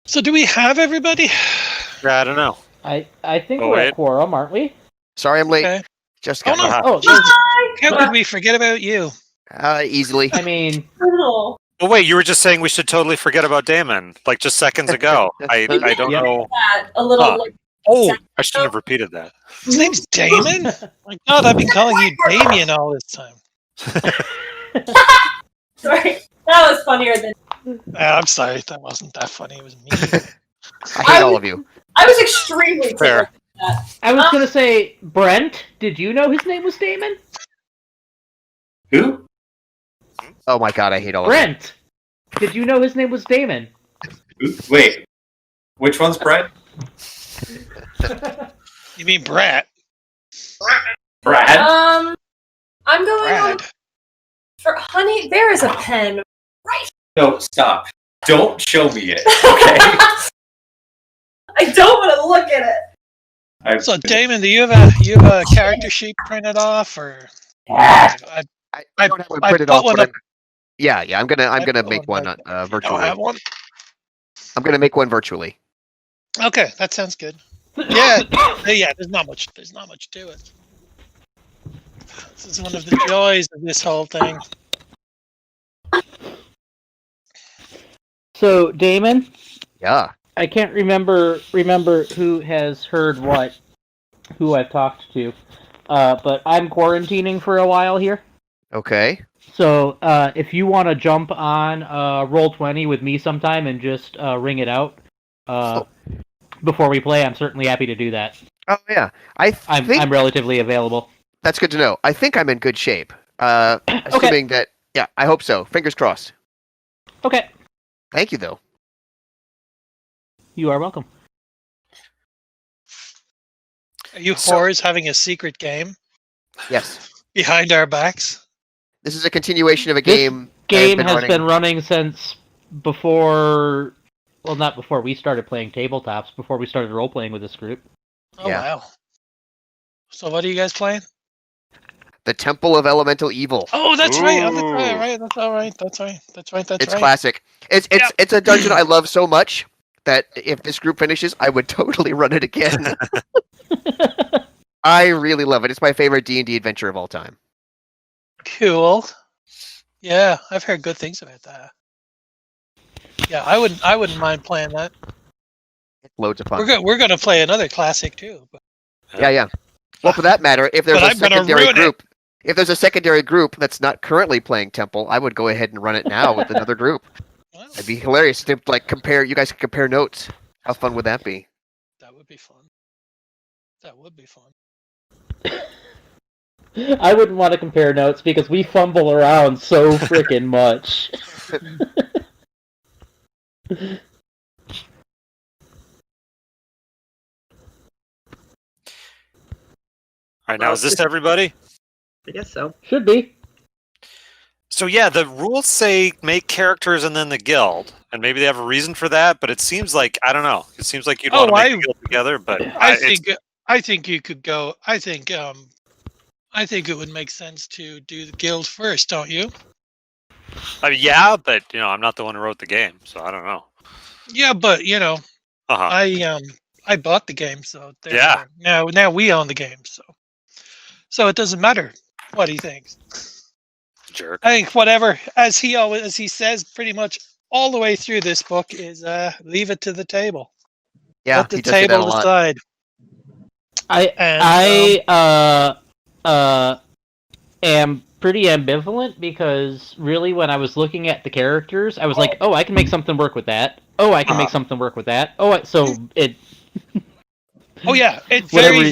So do we have everybody? I don't know. I think we're at quorum, aren't we? Sorry, I'm late. Okay. Just Oh got no! Oh, How could we forget about you? easily. I mean, Oh wait, you were just saying we should totally forget about Damon, like just seconds ago. I don't know. A little. Like, Oh, I shouldn't have repeated that. His name's Damon? My God, I've been calling you Damien all this time. sorry, that was funnier than. I'm sorry, that wasn't that funny. It was mean. I hate all of you. I was extremely fair. I was gonna say, Brent, did you know his name was Damon? Who? Oh my God, I hate all of you. Brent! Did you know his name was Damon? Wait, which one's Brett? You mean Brad? Brad? I'm going Brad. on for honey. There is a pen right. No, stop. Don't show me it, okay? I don't want to look at it. So Damon, do you have a character sheet printed off, or? I don't have one printed off, but yeah, I'm gonna make one virtually. I have one. I'm gonna make one virtually. Okay, that sounds good. Yeah. There's not much to it. This is one of the joys of this whole thing. So, Damon? Yeah. I can't remember who has heard who I've talked to, but I'm quarantining for a while here. Okay. So, if you want to jump on Roll20 with me sometime and just ring it out before we play, I'm certainly happy to do that. Oh yeah, I'm relatively available. That's good to know. I think I'm in good shape. Assuming that, yeah, I hope so. Fingers crossed. Okay. Thank you, though. You are welcome. Are you whores having a secret game? Yes. Behind our backs? This is a continuation of a game. Game has been running since before. Well, not before we started playing tabletops. Before we started role playing with this group. Oh wow! So what are you guys playing? The Temple of Elemental Evil. Oh, that's right. Oh, that's right. That's right. It's classic. It's a dungeon I love so much that if this group finishes, I would totally run it again. I really love it. It's my favorite D&D adventure of all time. Cool. Yeah, I've heard good things about that. Yeah, I wouldn't mind playing that. Loads of fun. We're gonna play another classic too. Yeah. Well, for that matter, if there's a secondary group, if there's a secondary group that's not currently playing Temple, I would go ahead and run it now with another group. Well, It'd be hilarious to compare. You guys could compare notes. How fun would that be? That would be fun. I wouldn't want to compare notes because we fumble around so freaking much. Alright, now is this everybody? I guess so. Should be. So yeah, the rules say make characters and then the guild, and maybe they have a reason for that. But it seems like I don't know. It seems like you'd want to make a guild together. But I think you could go. I think it would make sense to do the guild first, don't you? I mean, yeah, but I'm not the one who wrote the game, so I don't know. Yeah, but Uh-huh. I bought the game, so Yeah. Now we own the game, so it doesn't matter what he thinks. Jerk. I think whatever, as he says, pretty much all the way through this book is leave it to the table. Yeah, Let the table decide. I am pretty ambivalent because really when I was looking at the characters, I was like, oh, I can make something work with that. Oh, I can make something work with that. Oh, so it. Oh yeah, it's very.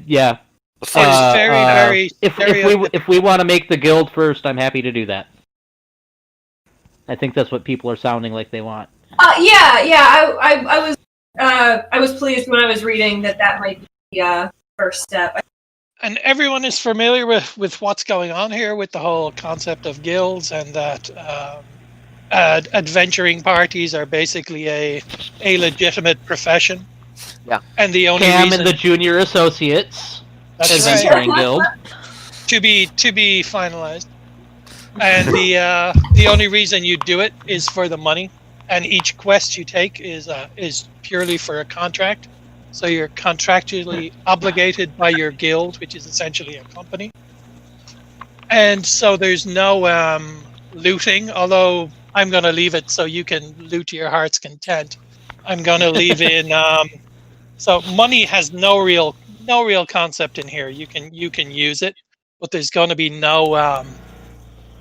Yeah. It's very. If we want to make the guild first, I'm happy to do that. I think that's what people are sounding like they want. I was pleased when I was reading that might be the first step. And everyone is familiar with what's going on here with the whole concept of guilds, and that adventuring parties are basically a legitimate profession. Yeah. And the only Cam reason and the Junior Associates adventuring guild to be finalized. And the only reason you do it is for the money. and each quest you take is purely for a contract. So you're contractually obligated by your guild, which is essentially a company. And so there's no looting, although I'm going to leave it so you can loot to your heart's content. I'm going to leave in so money has no real concept in here. You can use it, but there's going to be no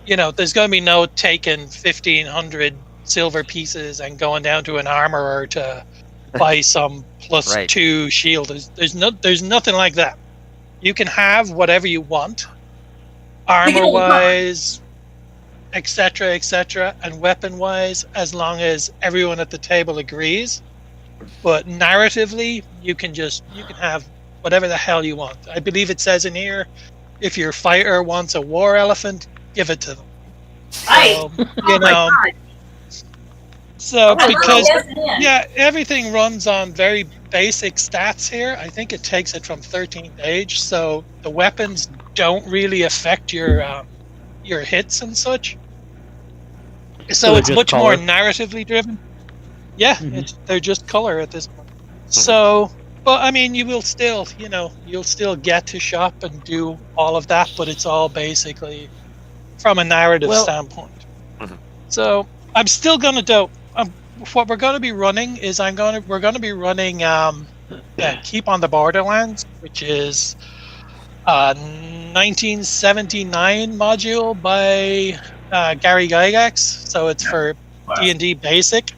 there's going to be no taking 1,500 silver pieces and going down to an armorer to buy some +2 shield. There's nothing like that. You can have whatever you want, armor wise, etc., and weapon wise, as long as everyone at the table agrees. But narratively, you can have whatever the hell you want. I believe it says in here, if your fighter wants a war elephant, give it to them. So, so because everything runs on very basic stats here. I think it takes it from 13th age, so the weapons don't really affect your hits and such. So it's much more narratively driven. Yeah, they're just color at this point. So, but I mean, you will still, you'll still get to shop and do all of that, but it's all basically from a narrative standpoint. So I'm still gonna do. What we're going to be running is we're going to be running Keep on the Borderlands, which is a 1979 module by Gary Gygax. So it's for D&D Basic.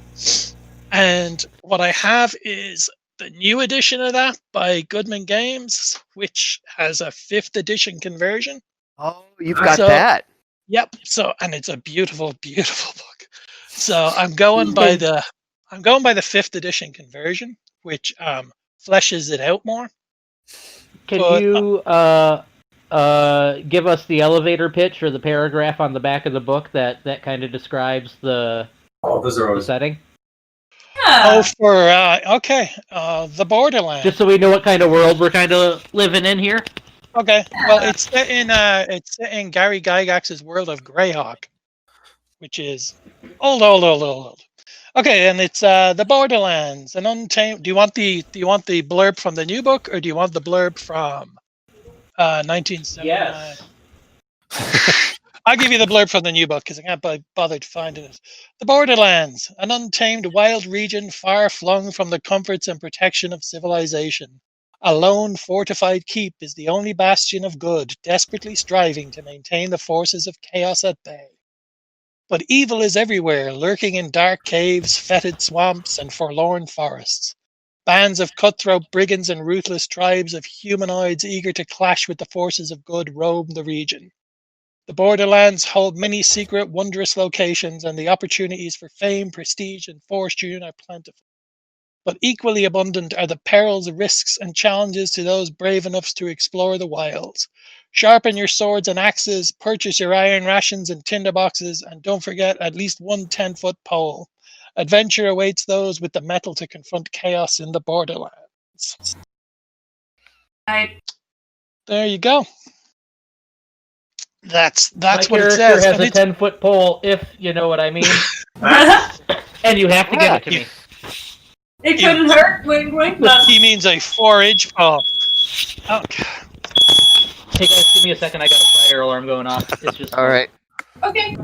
And what I have is the new edition of that by Goodman Games, which has a 5th edition conversion. Oh, you've got that. Yep. So, and it's a beautiful, beautiful book. So I'm going by the 5th edition conversion, which fleshes it out more. Can you give us the elevator pitch or the paragraph on the back of the book that kind of describes the setting? Yeah. The Borderlands. Just so we know what kind of world we're kind of living in here. Okay. Well, it's set in Gary Gygax's world of Greyhawk, which is old. Okay, and it's the Borderlands, an untamed. Do you want the blurb from the new book, or do you want the blurb from 1979? Yes. I'll give you the blurb from the new book because I can't be bothered finding it. The Borderlands, an untamed wild region far flung from the comforts and protection of civilization. A lone, fortified keep is the only bastion of good, desperately striving to maintain the forces of chaos at bay. But evil is everywhere, lurking in dark caves, fetid swamps, and forlorn forests. Bands of cutthroat brigands and ruthless tribes of humanoids eager to clash with the forces of good roam the region. The Borderlands hold many secret, wondrous locations, and the opportunities for fame, prestige, and fortune are plentiful. But equally abundant are the perils, risks, and challenges to those brave enough to explore the wilds. Sharpen your swords and axes, purchase your iron rations and tinderboxes, and don't forget at least one 10-foot pole. Adventure awaits those with the mettle to confront chaos in the Borderlands. There you go. That's what it says. My character has a 10-foot pole, if you know what I mean. And you have to give it to me. It couldn't hurt. Wink, wink. He means a 4-inch pole. Oh, God. Hey guys, give me a second. I got a fire alarm going off. It's just all right. Okay.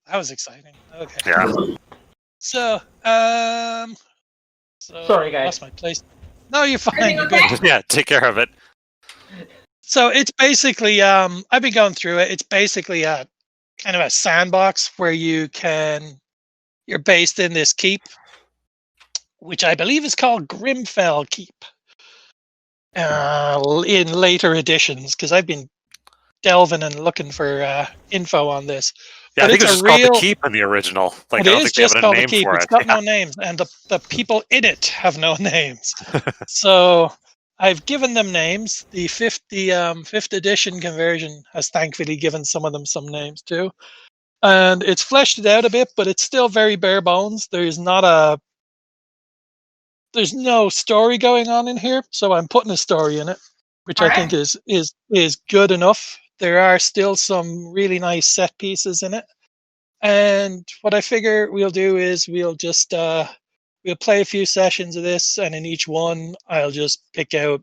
That was exciting. Okay. Yeah. So, sorry, guys. I lost my place. No, you're fine. Everything You're okay? good. Yeah, take care of it. So it's basically, I've been going through it. It's basically a kind of a sandbox where you're based in this keep, which I believe is called Grimfell Keep. In later editions, because I've been delving and looking for info on this. Yeah, but I think it's just called the Keep in the original. Like, it I don't is think they just have a called the name Keep. for It's it. got no names, and the people in it have no names. So I've given them names. The fifth edition conversion has thankfully given some of them some names too, and it's fleshed it out a bit, but it's still very bare bones. There's no story going on in here, so I'm putting a story in it, which I think is good enough. There are still some really nice set pieces in it, And what I figure we'll do is we'll just we'll play a few sessions of this, and in each one I'll just pick out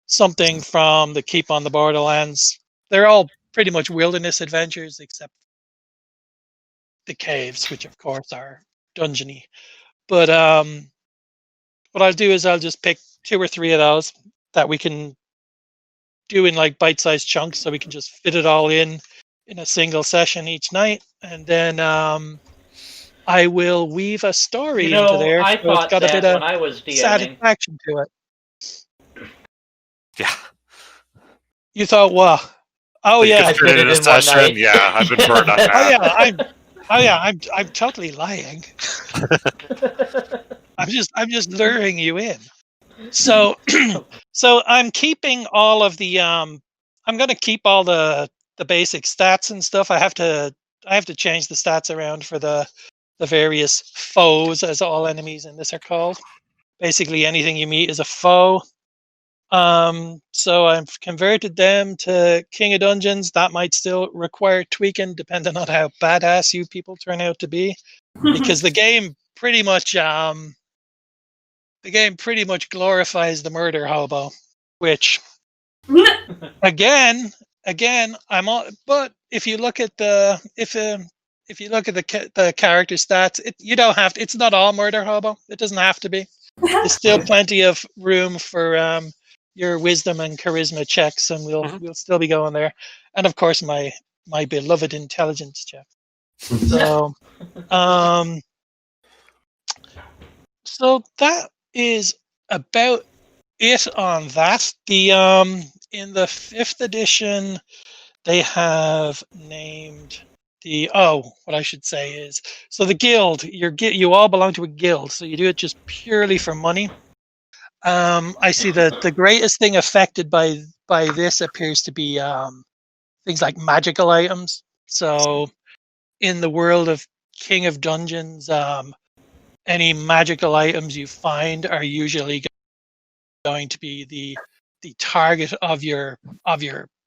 something from the Keep on the Borderlands. They're all pretty much wilderness adventures, except the caves, which of course are dungeony. But what I'll do is I'll just pick 2 or 3 of those that we can do in like bite-sized chunks, so we can just fit it all in a single session each night, and then I will weave a story into there, I so it's thought got a that bit of when I was DMing. satisfaction to it. Yeah. You thought, what? Oh You yeah, could fit it in a in one session. night. Yeah, I've been burned on that. I'm totally lying. I'm just luring you in. So so I'm keeping all of the I'm going to keep all the basic stats and stuff. I have to change the stats around for the various foes, as all enemies in this are called. Basically anything you meet is a foe. So I've converted them to King of Dungeons. That might still require tweaking depending on how badass you people turn out to be, because the game pretty much glorifies the murder hobo, which again I'm all, but if you look at the the character stats, you don't have to, it's not all murder hobo. It doesn't have to be. There's still plenty of room for your wisdom and charisma checks, and we'll still be going there, and of course my beloved intelligence check. So so that is about it on that. The in the 5th edition they have named what I should say is, so the guild, you all belong to a guild, so you do it just purely for money. I see that the greatest thing affected by this appears to be things like magical items. So in the world of King of Dungeons, any magical items you find are usually going to be the target of your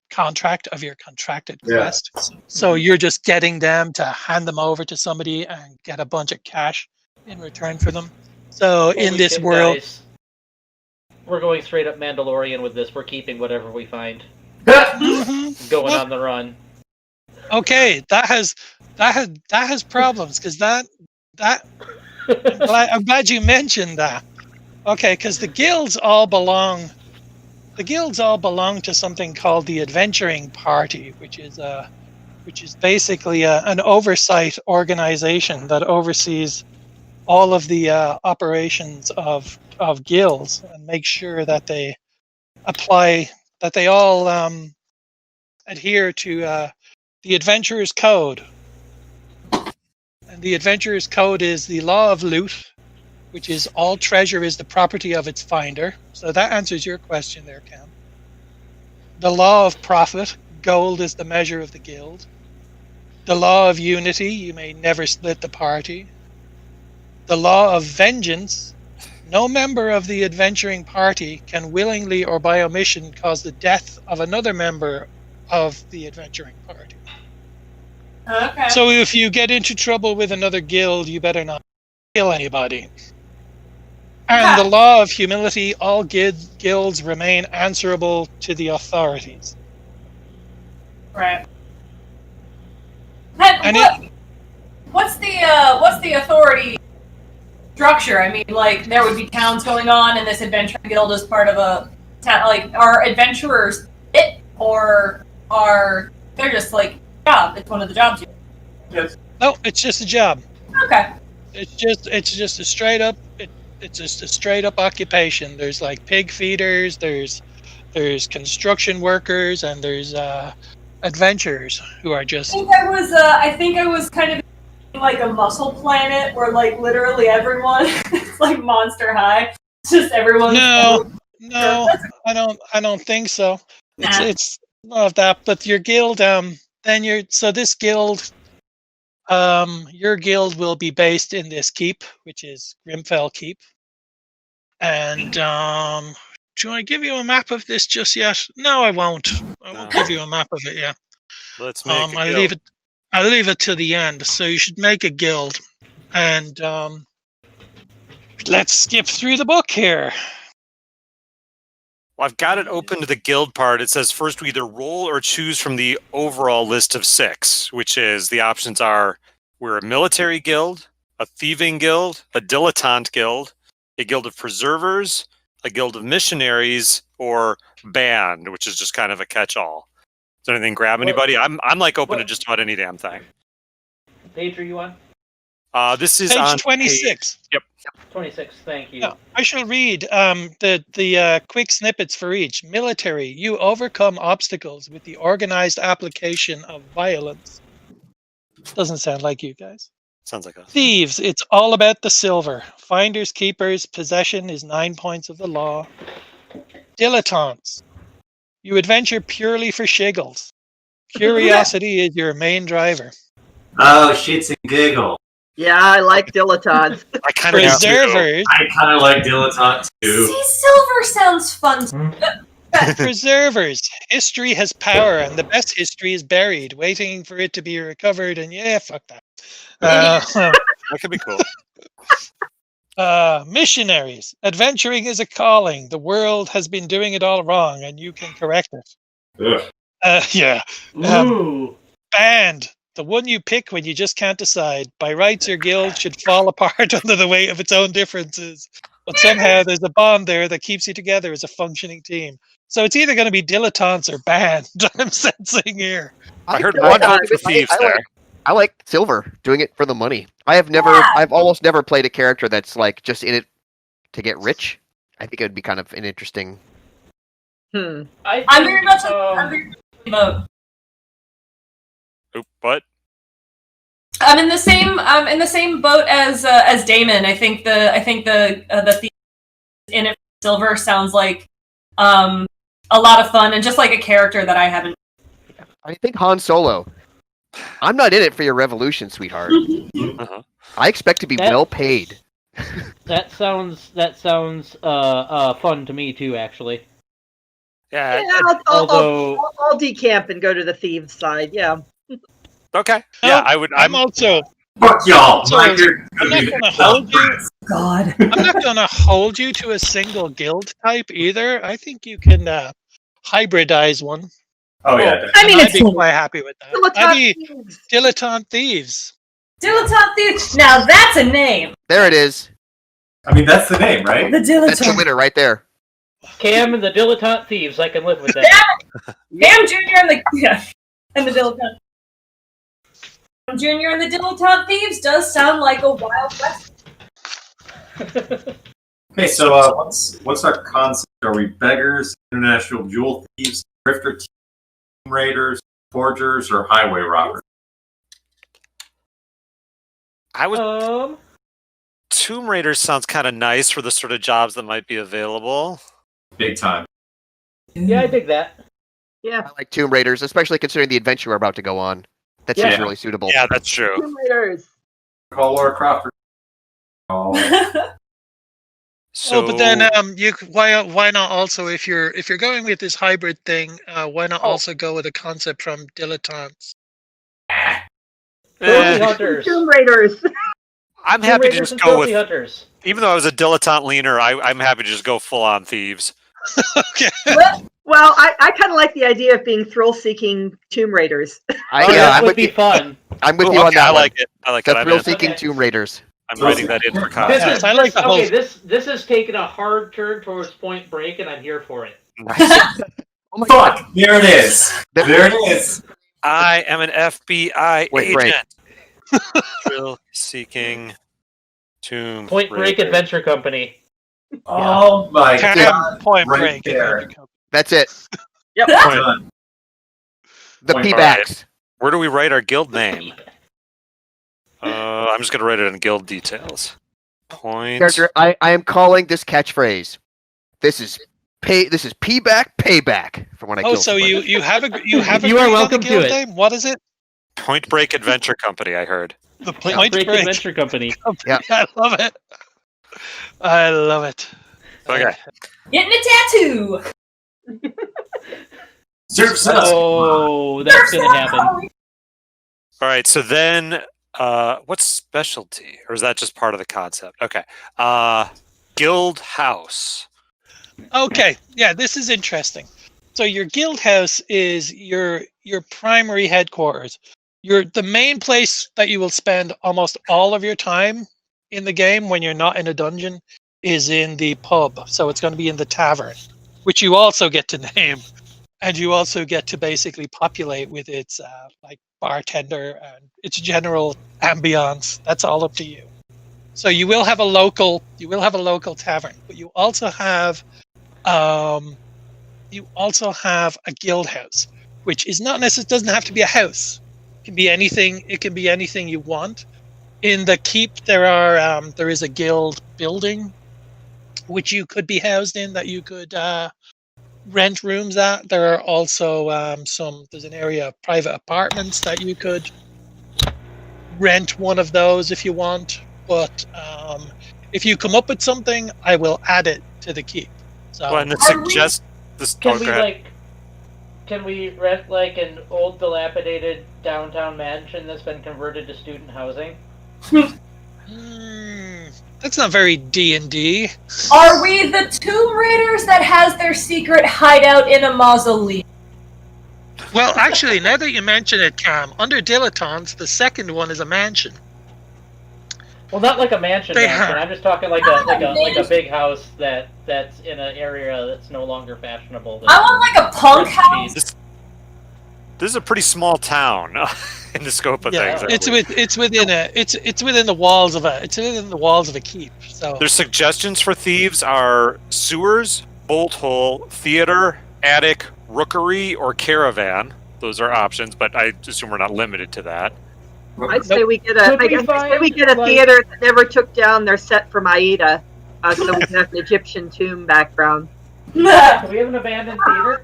contracted quest. So you're just getting them to hand them over to somebody and get a bunch of cash in return for them. So in this world, guys, we're going straight up Mandalorian with this. We're keeping whatever we find. Going on the run. Okay, that has problems, because I'm glad you mentioned that. Okay, because the guilds all belong to something called the Adventuring Party, which is basically an oversight organization that oversees all of the operations of guilds and makes sure that they all adhere to the Adventurer's Code. And the Adventurer's Code is the law of loot, which is all treasure is the property of its finder. So that answers your question there, Cam. The law of profit, gold is the measure of the guild. The law of unity, you may never split the party. The law of vengeance, no member of the adventuring party can willingly or by omission cause the death of another member of the adventuring party. Okay. So if you get into trouble with another guild, you better not kill anybody. And the law of humility, all guilds remain answerable to the authorities. Right. And what's the authority structure? I mean, like, there would be towns going on, and this adventuring guild is part of a town. Like, are adventurers it, or are they're just like job? It's one of the jobs. No, it's just a job. Okay. It's just a straight up. It's just a straight up occupation. There's like pig feeders. There's construction workers, and there's adventurers who are just. I think I was kind of like a Muscle Planet, where like literally everyone it's like Monster High. It's just everyone. No, I don't think so. It's not that, but your guild. This guild. Your guild will be based in this keep, which is Grimfell Keep. And do I give you a map of this just yet? No, I won't. I won't give you a map of it yet. Let's make I'll leave it. I'll leave it to the end. So you should make a guild, and let's skip through the book here. Well, I've got it open to the guild part. It says first we either roll or choose from the overall list of 6, which is the options are we're a military guild, a thieving guild, a dilettante guild, a guild of preservers, a guild of missionaries, or band, which is just kind of a catch-all. Does anything grab anybody? I'm like open to just about any damn thing. Page are you on? This is Page on 26. Yep. 26, thank you. Yeah, I shall read the quick snippets for each. Military, you overcome obstacles with the organized application of violence. Doesn't sound like you guys. Sounds like us. Thieves, it's all about the silver. Finders, keepers, possession is 9 points of the law. Dilettantes, you adventure purely for shiggles. Curiosity is your main driver. Oh, shits and giggle. Yeah, I like dilettantes. I kind of Preservers, I kind of like dilettante too. See, silver sounds fun. preservers. History has power, and the best history is buried, waiting for it to be recovered. And yeah, fuck that. that could be cool. Missionaries. Adventuring is a calling. The world has been doing it all wrong, and you can correct it. Ugh. Yeah. Ooh. Band. The one you pick when you just can't decide. By rights, your guild should fall apart under the weight of its own differences. But somehow there's a bond there that keeps you together as a functioning team. So it's either going to be dilettantes or band, I'm sensing here. I heard one vote for thieves there. I like silver, doing it for the money. I've almost never played a character that's like just in it to get rich. I think it would be kind of an interesting. I'm very much vote. Oop, what? I'm in the same boat as Damon. I think the thief in it for silver sounds like a lot of fun and just like a character that I haven't. I think Han Solo. I'm not in it for your revolution, sweetheart. Uh-huh. I expect to be well paid. That sounds fun to me too, actually. Yeah. I'll decamp and go to the thieves side. Yeah. Okay. Yeah, I'm also. Fuck y'all. So, I'm not going to hold you. God. I'm not going to hold you to a single guild type either. I think you can hybridize one. Oh yeah. I mean, I'd it's be quite happy with that. I'd be dilettante thieves. Dilettante Thieves. Now that's a name. There it is. I mean, that's the name, right? The That's the Dilettante. winner right there. Cam and the Dilettante Thieves, I can live with that. Cam Jr. and the Dilettante. Cam Jr. and the Dilettante Thieves does sound like a Wild West. Okay, so what's our concept? Are we beggars, international jewel thieves, drifter team raiders, forgers, or highway robbers? I would. Tomb Raiders sounds kind of nice for the sort of jobs that might be available. Big time. Yeah, I dig that. Yeah. I like Tomb Raiders, especially considering the adventure we're about to go on. That seems really suitable. Yeah, that's true. Tomb Raiders. Call Laura Crawford. So, but then why not also if you're going with this hybrid thing, why not also go with a concept from dilettantes? Trophy Hunters. Tomb Raiders. I'm Tomb happy to Raiders just and go Trophy with. Hunters. Even though I was a dilettante leaner, I'm happy to just go full on thieves. Okay. Well, I kind of like the idea of being thrill-seeking Tomb Raiders. That would be fun. I'm with you on that. I one. like it. I like The it. thrill-seeking Tomb Raiders. I'm writing that in for content. Yes, I like the whole. This has taken a hard turn towards Point Break, and I'm here for it. Oh my God. Fuck! There it is. There it is. I am an FBI Wait, agent. Thrill-seeking Tomb Point Break Raider. Adventure Company. Oh my god! Point Right Break. there. That's it. Yep. Done. The Point P-backs. Where do we write our guild name? I'm just gonna write it in guild details. Point. Character, I am calling this catchphrase. This is P-back payback from when I Oh, killed so somebody. you have a You are agreed on the welcome to guild it. name? What is it? Point Break Adventure Company. I heard. The Point Point Break Break. Adventure Company. Yeah. I love it. I love it. Okay. Getting a tattoo. Surf Sus. Oh, that's gonna happen. All right, so then what's specialty? Or is that just part of the concept? Okay. Guild house. Okay, yeah, this is interesting. So your guild house is your primary headquarters. The main place that you will spend almost all of your time in the game when you're not in a dungeon is in the pub. So it's going to be in the tavern, which you also get to name, and you also get to basically populate with its like bartender and its general ambiance. That's all up to you. So you will have a local tavern, but you also have a guild house, which is not necessarily, doesn't have to be a house. It can be anything. It can be anything you want. In the keep, there is a guild building, which you could be housed in, that you could rent rooms at. There are also there's an area of private apartments that you could rent one of those if you want. But if you come up with something, I will add it to the keep. So Well, and suggest this. Can we rent like an old dilapidated downtown mansion that's been converted to student housing? That's not very D&D. Are we the Tomb Raiders that has their secret hideout in a mausoleum? Well, actually, now that you mention it, Cam, under Dilettantes, the second one is a mansion. Well, not like a mansion. I'm just talking like a big house that's in an area that's no longer fashionable. I want like a punk house. This is a pretty small town in the scope of things. It's within the walls of a keep. So their suggestions for thieves are sewers, bolt hole, theater, attic, rookery, or caravan. Those are options, but I assume we're not limited to that. I'd say we get a theater that never took down their set from Aida, so we have an Egyptian tomb background. Do we have an abandoned theater?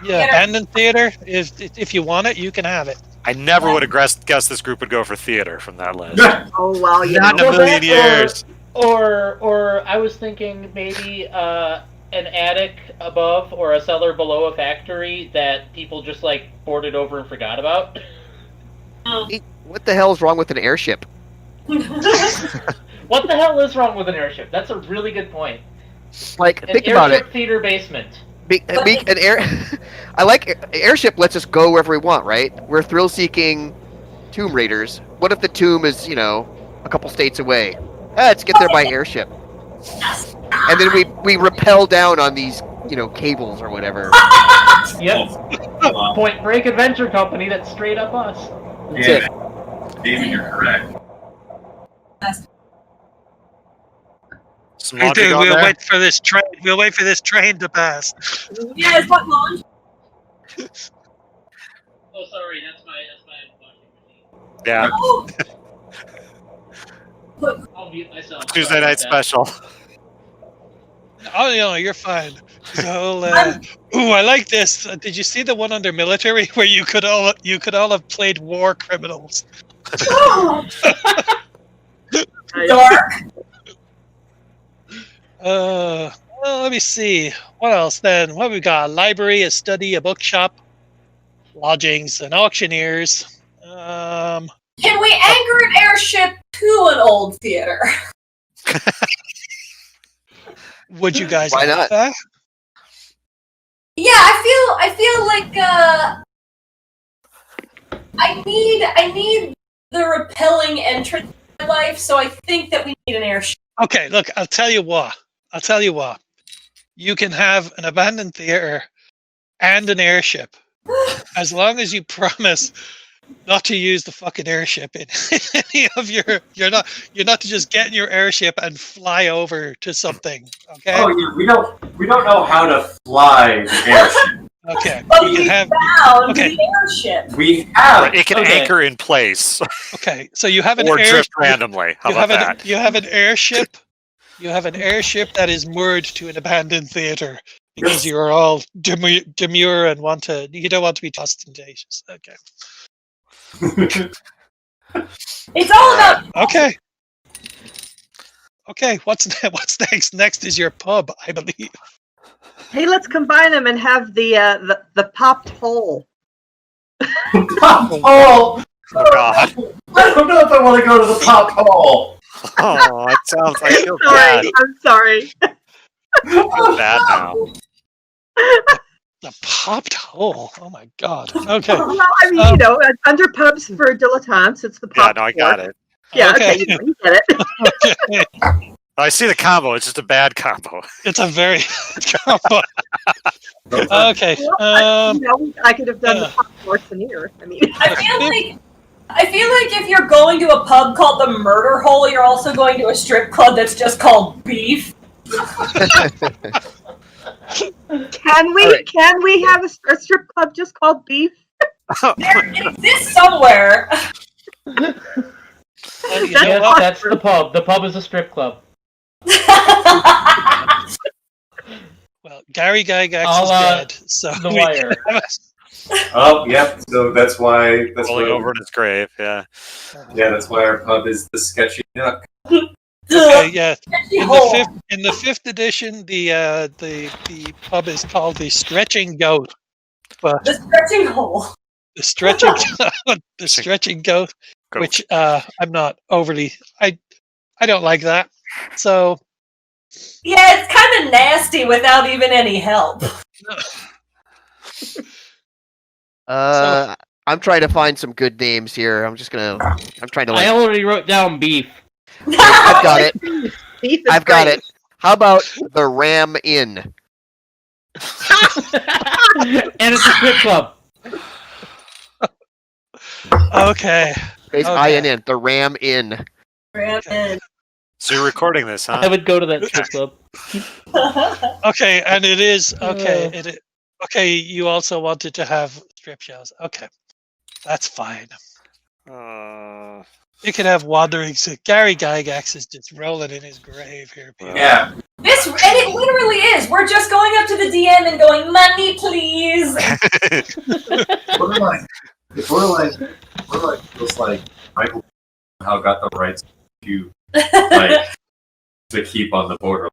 Yeah, abandoned theater. If you want it, you can have it. I never would have guessed this group would go for theater from that list. Oh well, not in a million years. Or I was thinking maybe an attic above or a cellar below a factory that people just like boarded over and forgot about. What the hell is wrong with an airship? What the hell is wrong with an airship? That's a really good point. Like, think about it. Theater basement. I like airship. Lets us go wherever we want, right? We're thrill-seeking Tomb Raiders. What if the tomb is, a couple states away? Let's get there by airship. And then we rappel down on these, cables or whatever. Yep. Point Break Adventure Company. That's straight up us. Yeah, David, you're correct. We'll wait for this train. We'll wait for this train to pass. Yeah, it's what launch. Oh, sorry, that's my washing machine. Yeah. Oh. I'll mute myself. Tuesday night special. Oh, no, you're fine. So, I like this. Did you see the one under military where you could all have played war criminals? Dark. Well, let me see. What else then? What we got? A library, a study, a bookshop, lodgings, and auctioneers. Can we anchor an airship to an old theater? Would you guys Why like not? that? Yeah, I feel like I need the repelling entrance in my life, so I think that we need an airship. Okay, look, I'll tell you what. You can have an abandoned theater and an airship, as long as you promise not to use the fucking airship in any of you're not to just get in your airship and fly over to something. Okay. Oh yeah, we don't know how to fly the airship. Okay. But You we can have. found Okay. the airship. We have. It can anchor in place Okay. So you have an or airship. drift randomly. How about that? You have an airship. You have an airship that is moored to an abandoned theater because you're all demure and you don't want to be ostentatious. Okay. It's all about. Okay. Okay. What's next? Next is your pub, I believe. Hey, let's combine them and have the popped hole. Oh, Oh God. I don't know if I want to go to the pop hole. Oh, it sounds like I feel Sorry, bad. I'm sorry. I feel bad now. The popped hole. Oh my god. Okay. Well, I mean, you know, under pubs for dilettantes, it's the Yeah, pop. no, I got it. Yeah, Okay. okay, you get it. Okay. I see the combo. It's just a bad combo. It's a very combo. Okay. Well, you know, I could have done the pop Schwarzenegger. I mean, I feel like if you're going to a pub called the Murder Hole, you're also going to a strip club that's just called Beef. can we have a strip club just called Beef? It exists somewhere. Well, you That's know Yes, what? that's the pub. The pub is a strip club. Well, Gary Gygax I'll, is dead. So The we Wire. have Oh, yep. So that's why. That's Rolling why. over in his grave. Yeah. Yeah, that's why our pub is the Sketchy Nook. Okay, yeah. Sketchy In hole. the fifth edition, the pub is called the Stretching Goat. But The stretching hole. the stretching goat, which I'm not overly. I don't like that. So Yeah, it's kind of nasty without even any help. I'm trying to find some good names here. I'm trying to I already wrote down beef. I've got it. Beef is I've got great. it. How about the Ram Inn? And it's a strip club. okay, It's Okay. INN. The Ram Inn. Brandon. So you're recording this, I huh? would go to that strip club. okay, and it is okay. Okay, you also wanted to have strip shows. Okay, that's fine. You can have wandering. So Gary Gygax is just rolling in his grave here. People. Yeah. And it literally is. We're just going up to the DM and going, money, please. We're like just like Michael how got the rights to like to keep on the border.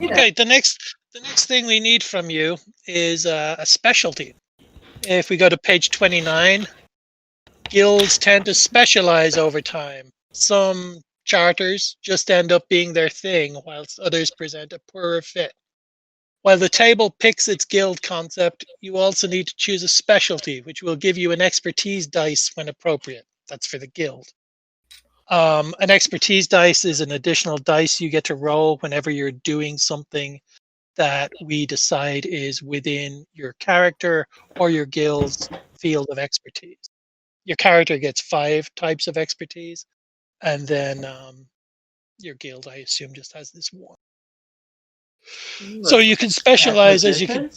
Okay, the next thing we need from you is a specialty. If we go to page 29, guilds tend to specialize over time. Some charters just end up being their thing, whilst others present a poorer fit. While the table picks its guild concept, you also need to choose a specialty, which will give you an expertise dice when appropriate. That's for the guild. An expertise dice is an additional dice you get to roll whenever you're doing something that we decide is within your character or your guild's field of expertise. Your character gets 5 types of expertise, and then your guild, I assume, just has this one. So you can specialize as you can.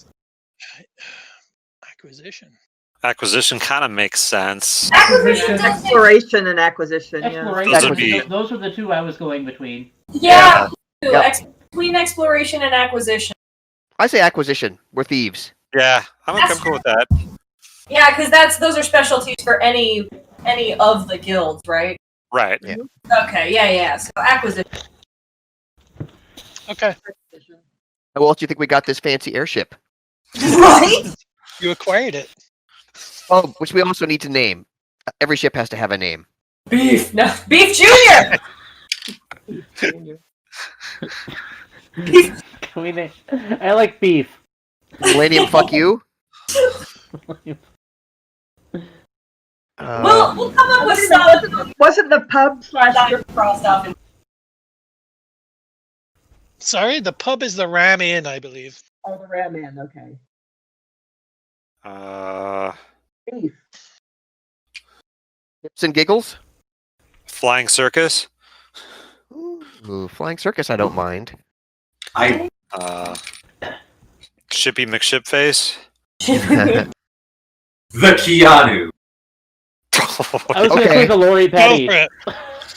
Acquisition. Acquisition kind of makes sense. Acquisition does make- Exploration and acquisition. Yeah. Exploration. would be- Those are the two I was going between. Yeah. Yep. Between exploration and acquisition. I say acquisition. We're thieves. Yeah, I'm cool with that. Yeah, because those are specialties for any of the guilds, right? Right. Yeah. Okay, yeah. So acquisition. Okay. How else do you think we got this fancy airship? Right? You acquired it. Oh, which we also need to name. Every ship has to have a name. Beef. No, Beef Junior. Can we name- I like beef. Millennium, fuck you. We'll come up with some Wasn't the pub / crossed off. Sorry, the pub is the Ram Inn, I believe. Oh, the Ram Inn. Okay. Beef. Hips and giggles. Flying circus. Ooh, flying circus. I don't mind. I Shippy McShipface. the Keanu. I was going to Okay. say the Lori Go Petty. for it.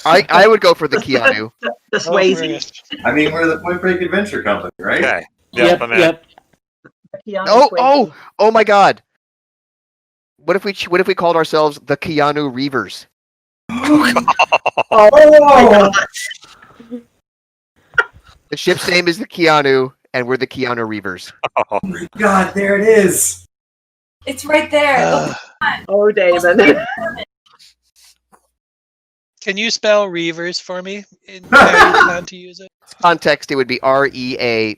I would go for the Keanu. The Go for Swayze. it. I mean, we're the Point Break Adventure Company, right? Okay. Yep, I'm in. yep. Keanu Oh, Swayze. oh my God! What if we called ourselves the Keanu Reevers? Oh my God. The ship's name is the Keanu, and we're the Keanu Reevers. God, there it is. It's right there. Oh, David. Can you spell Reavers for me? In how you plan to use it? Context, it would be Reavers.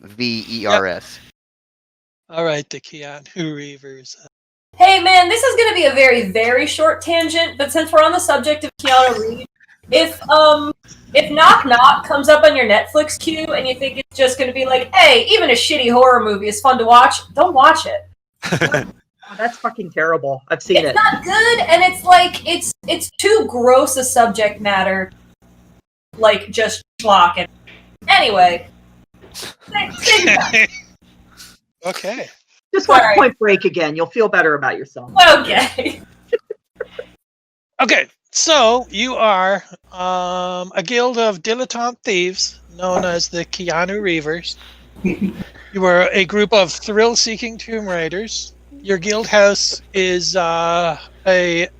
All right, the Keanu Reevers. Hey man, this is gonna be a very, very short tangent, but since we're on the subject of Keanu Reeves, if Knock Knock comes up on your Netflix queue and you think it's just gonna be like, hey, even a shitty horror movie is fun to watch, don't watch it. Oh, that's fucking terrible. I've seen it. It's not good, and it's like it's too gross a subject matter, like just schlock it. Anyway, Okay. Just watch Sorry. Point Break again. You'll feel better about yourself. okay. Okay, so you are a guild of dilettante thieves known as the Keanu Reevers. You are a group of thrill-seeking tomb raiders. Your guild house is a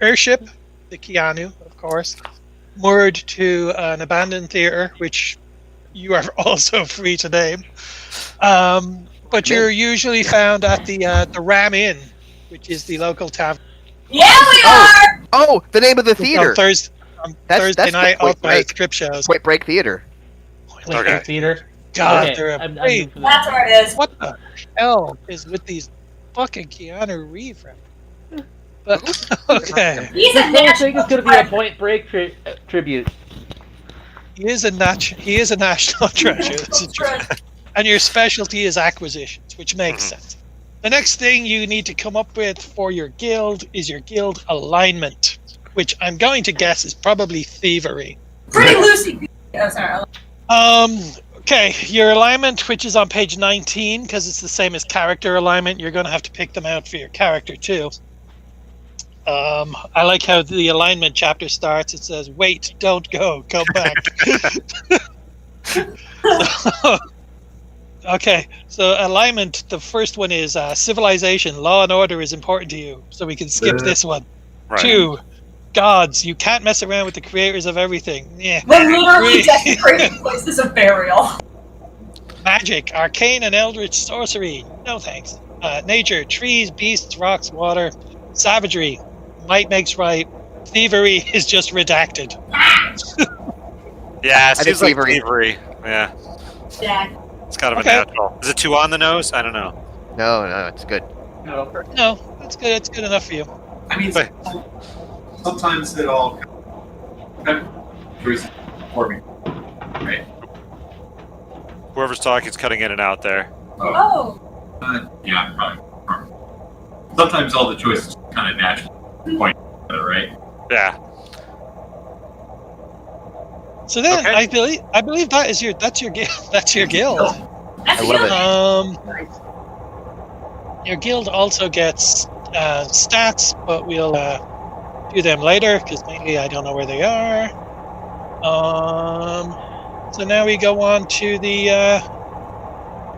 airship, the Keanu, of course, moored to an abandoned theater, which you are also free to name. But you're usually found at the Ram Inn, which is the local tavern. Yeah, we are. Oh, the name of the theater. On Thursday That's night, Point also has Break. strip shows. Point Break Theater. Okay. Theater. God, Okay, they're I'm afraid. in for That's that. where it is. What the hell is with these fucking Keanu Reeves? But okay, He's This a whole thing is national going to be a Point Break tribute. he is a national treasure. This is true. And your specialty is acquisitions, which makes sense. The next thing you need to come up with for your guild is your guild alignment, which I'm going to guess is probably thievery. Pretty loosey. Oh, sorry. Okay, your alignment, which is on page 19, because it's the same as character alignment, you're going to have to pick them out for your character too. I like how the alignment chapter starts. It says, "Wait, don't go, come back." Okay, so alignment, the first one is civilization, law and order is important to you, so we can skip this one. Right. 2, gods, you can't mess around with the creators of everything. Yeah. We're literally 3, desecrating places of burial. magic, arcane and eldritch sorcery, no thanks. Nature, trees, beasts, rocks, water. Savagery, might makes right. Thievery is just redacted. Yeah, it I think seems like thievery. thievery. Yeah, Yeah. it's kind of Okay. a natural. Is it 2 on the nose? I don't know. No, it's good. No, that's good. It's good enough for you. I mean, Right. sometimes it all for me. Right. Whoever's talking is cutting in and out there. Oh. Yeah, probably. Sometimes all the choices kind of naturally point to it, right? Yeah. So then, Okay. I believe that's your guild. That's your guild. That's I love a it. Your guild also gets stats, but we'll do them later because mainly I don't know where they are. So now we go on to the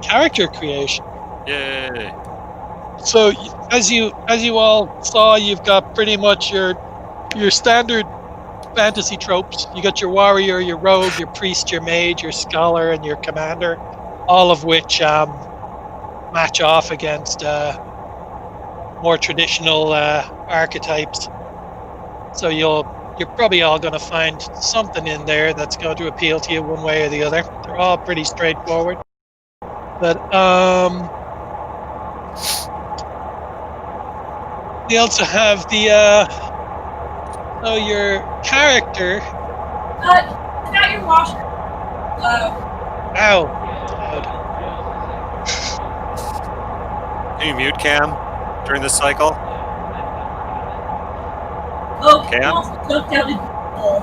character creation. Yay. So as you all saw, you've got pretty much your standard fantasy tropes. You got your warrior, your rogue, your priest, your mage, your scholar, and your commander, all of which match off against more traditional archetypes. So you're probably all going to find something in there that's going to appeal to you one way or the other. They're all pretty straightforward. But we also have the so your character. Is that your washer? Ow. Can you mute Cam during this cycle? Oh, Cam? also jumped down the hole.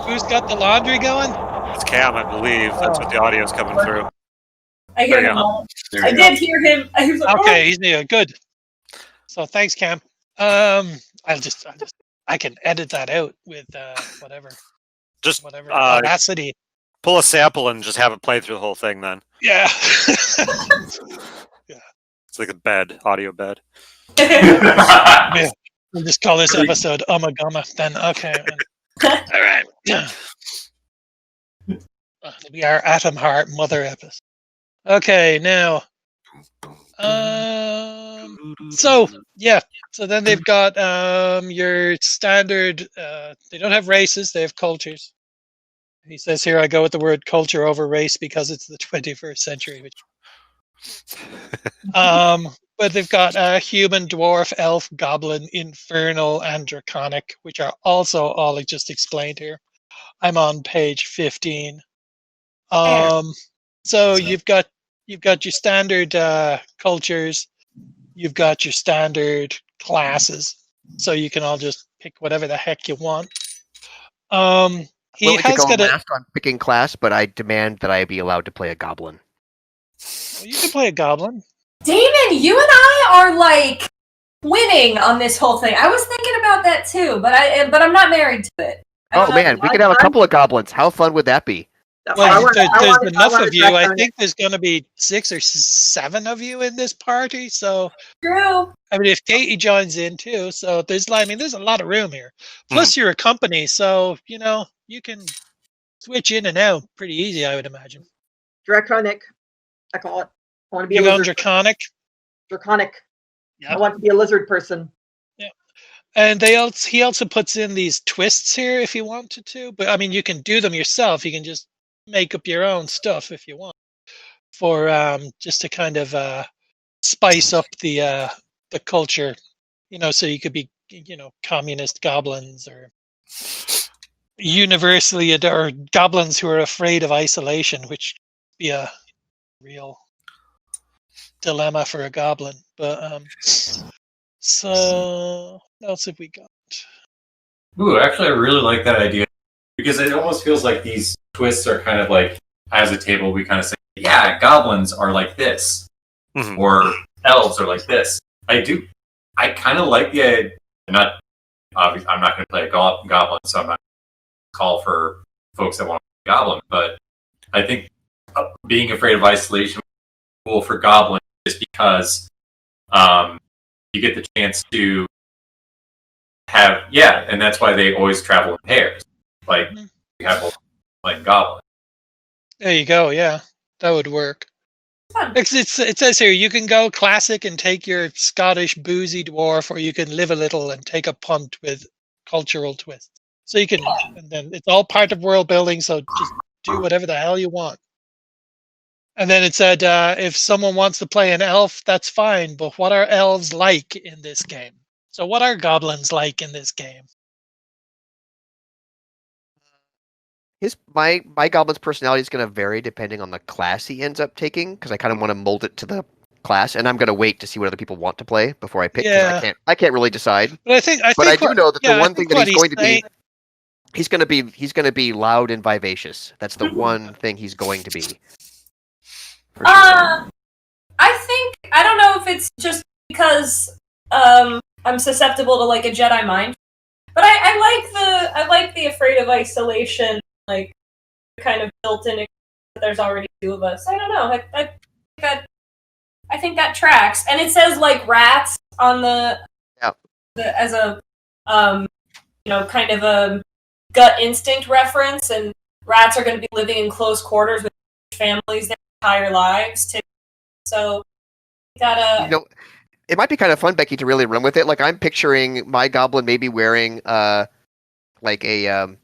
Who's got the laundry going? It's Cam, I believe. That's what the audio's coming through. I hear There you him. go. all. There I you go. did hear him. I was like, Okay, he's new. Good. So thanks, Cam. I can edit that out with whatever Just Audacity. pull a sample and just have it play through the whole thing then. Yeah. It's like a bed, audio bed. Oh. Yeah. We'll just call this episode Umagama. Then okay. All right. It'll be our Atom Heart Mother episode. Okay, now So yeah, so then they've got your standard. They don't have races; they have cultures. He says here, I go with the word culture over race because it's the 21st century. Which, but they've got human, dwarf, elf, goblin, infernal, and draconic, which are also all just explained here. I'm on page 15. So you've got your standard cultures. You've got your standard classes, so you can all just pick whatever the heck you want. He Willing to has go got a. last on picking class, but I demand that I be allowed to play a goblin. Well, you can play a goblin. Damon, you and I are like winning on this whole thing. I was thinking about that too, but I'm not married to it. Oh man, we could have a couple of goblins. How fun would that be? Well, there's enough of you. I think there's going to be 6 or 7 of you in this party. So True. I mean, if Katie joins in too, so there's a lot of room here. Plus, you're a company, so you can switch in and out pretty easy, I would imagine. Draconic, I call it. I want to be You a going lizard. draconic? Draconic. Yeah. I want to be a lizard person. Yeah. And he also puts in these twists here if you wanted to, but I mean, you can do them yourself. You can just make up your own stuff if you want, for just to kind of spice up the culture, so you could be communist goblins or universally or goblins who are afraid of isolation, which would be a real dilemma for a goblin. But so what else have we got? Ooh, actually, I really like that idea because it almost feels like these twists are kind of like, as a table, we kind of say, yeah, goblins are like this, or elves are like this. I kind of like the idea. I'm not going to play a goblin, so I'm not going to call for folks that want to play goblin, but I think being afraid of isolation is cool for goblin just because you get the chance to have, and that's why they always travel in pairs. Like, you have both like goblin. There you go. Yeah, that would work. It says here you can go classic and take your Scottish boozy dwarf, or you can live a little and take a punt with cultural twists. So you can, and then it's all part of world building. So just do whatever the hell you want. And then it said if someone wants to play an elf, that's fine. But what are elves like in this game? So what are goblins like in this game? My goblin's personality is going to vary depending on the class he ends up taking, because I kind of want to mold it to the class, and I'm going to wait to see what other people want to play before I pick. Yeah. I can't really decide. But I do know that the one thing that he's going to be, he's going to be loud and vivacious. That's the one thing he's going to be. For sure. I don't know if it's just because I'm susceptible to like a Jedi mind, but I like the afraid of isolation, like kind of built in. There's already 2 of us. I don't know. I think that tracks, and it says like rats on the as a kind of a gut instinct reference, and rats are going to be living in close quarters with families their entire lives too. So you gotta. It might be kind of fun, Becky, to really run with it. Like, I'm picturing my goblin maybe wearing like a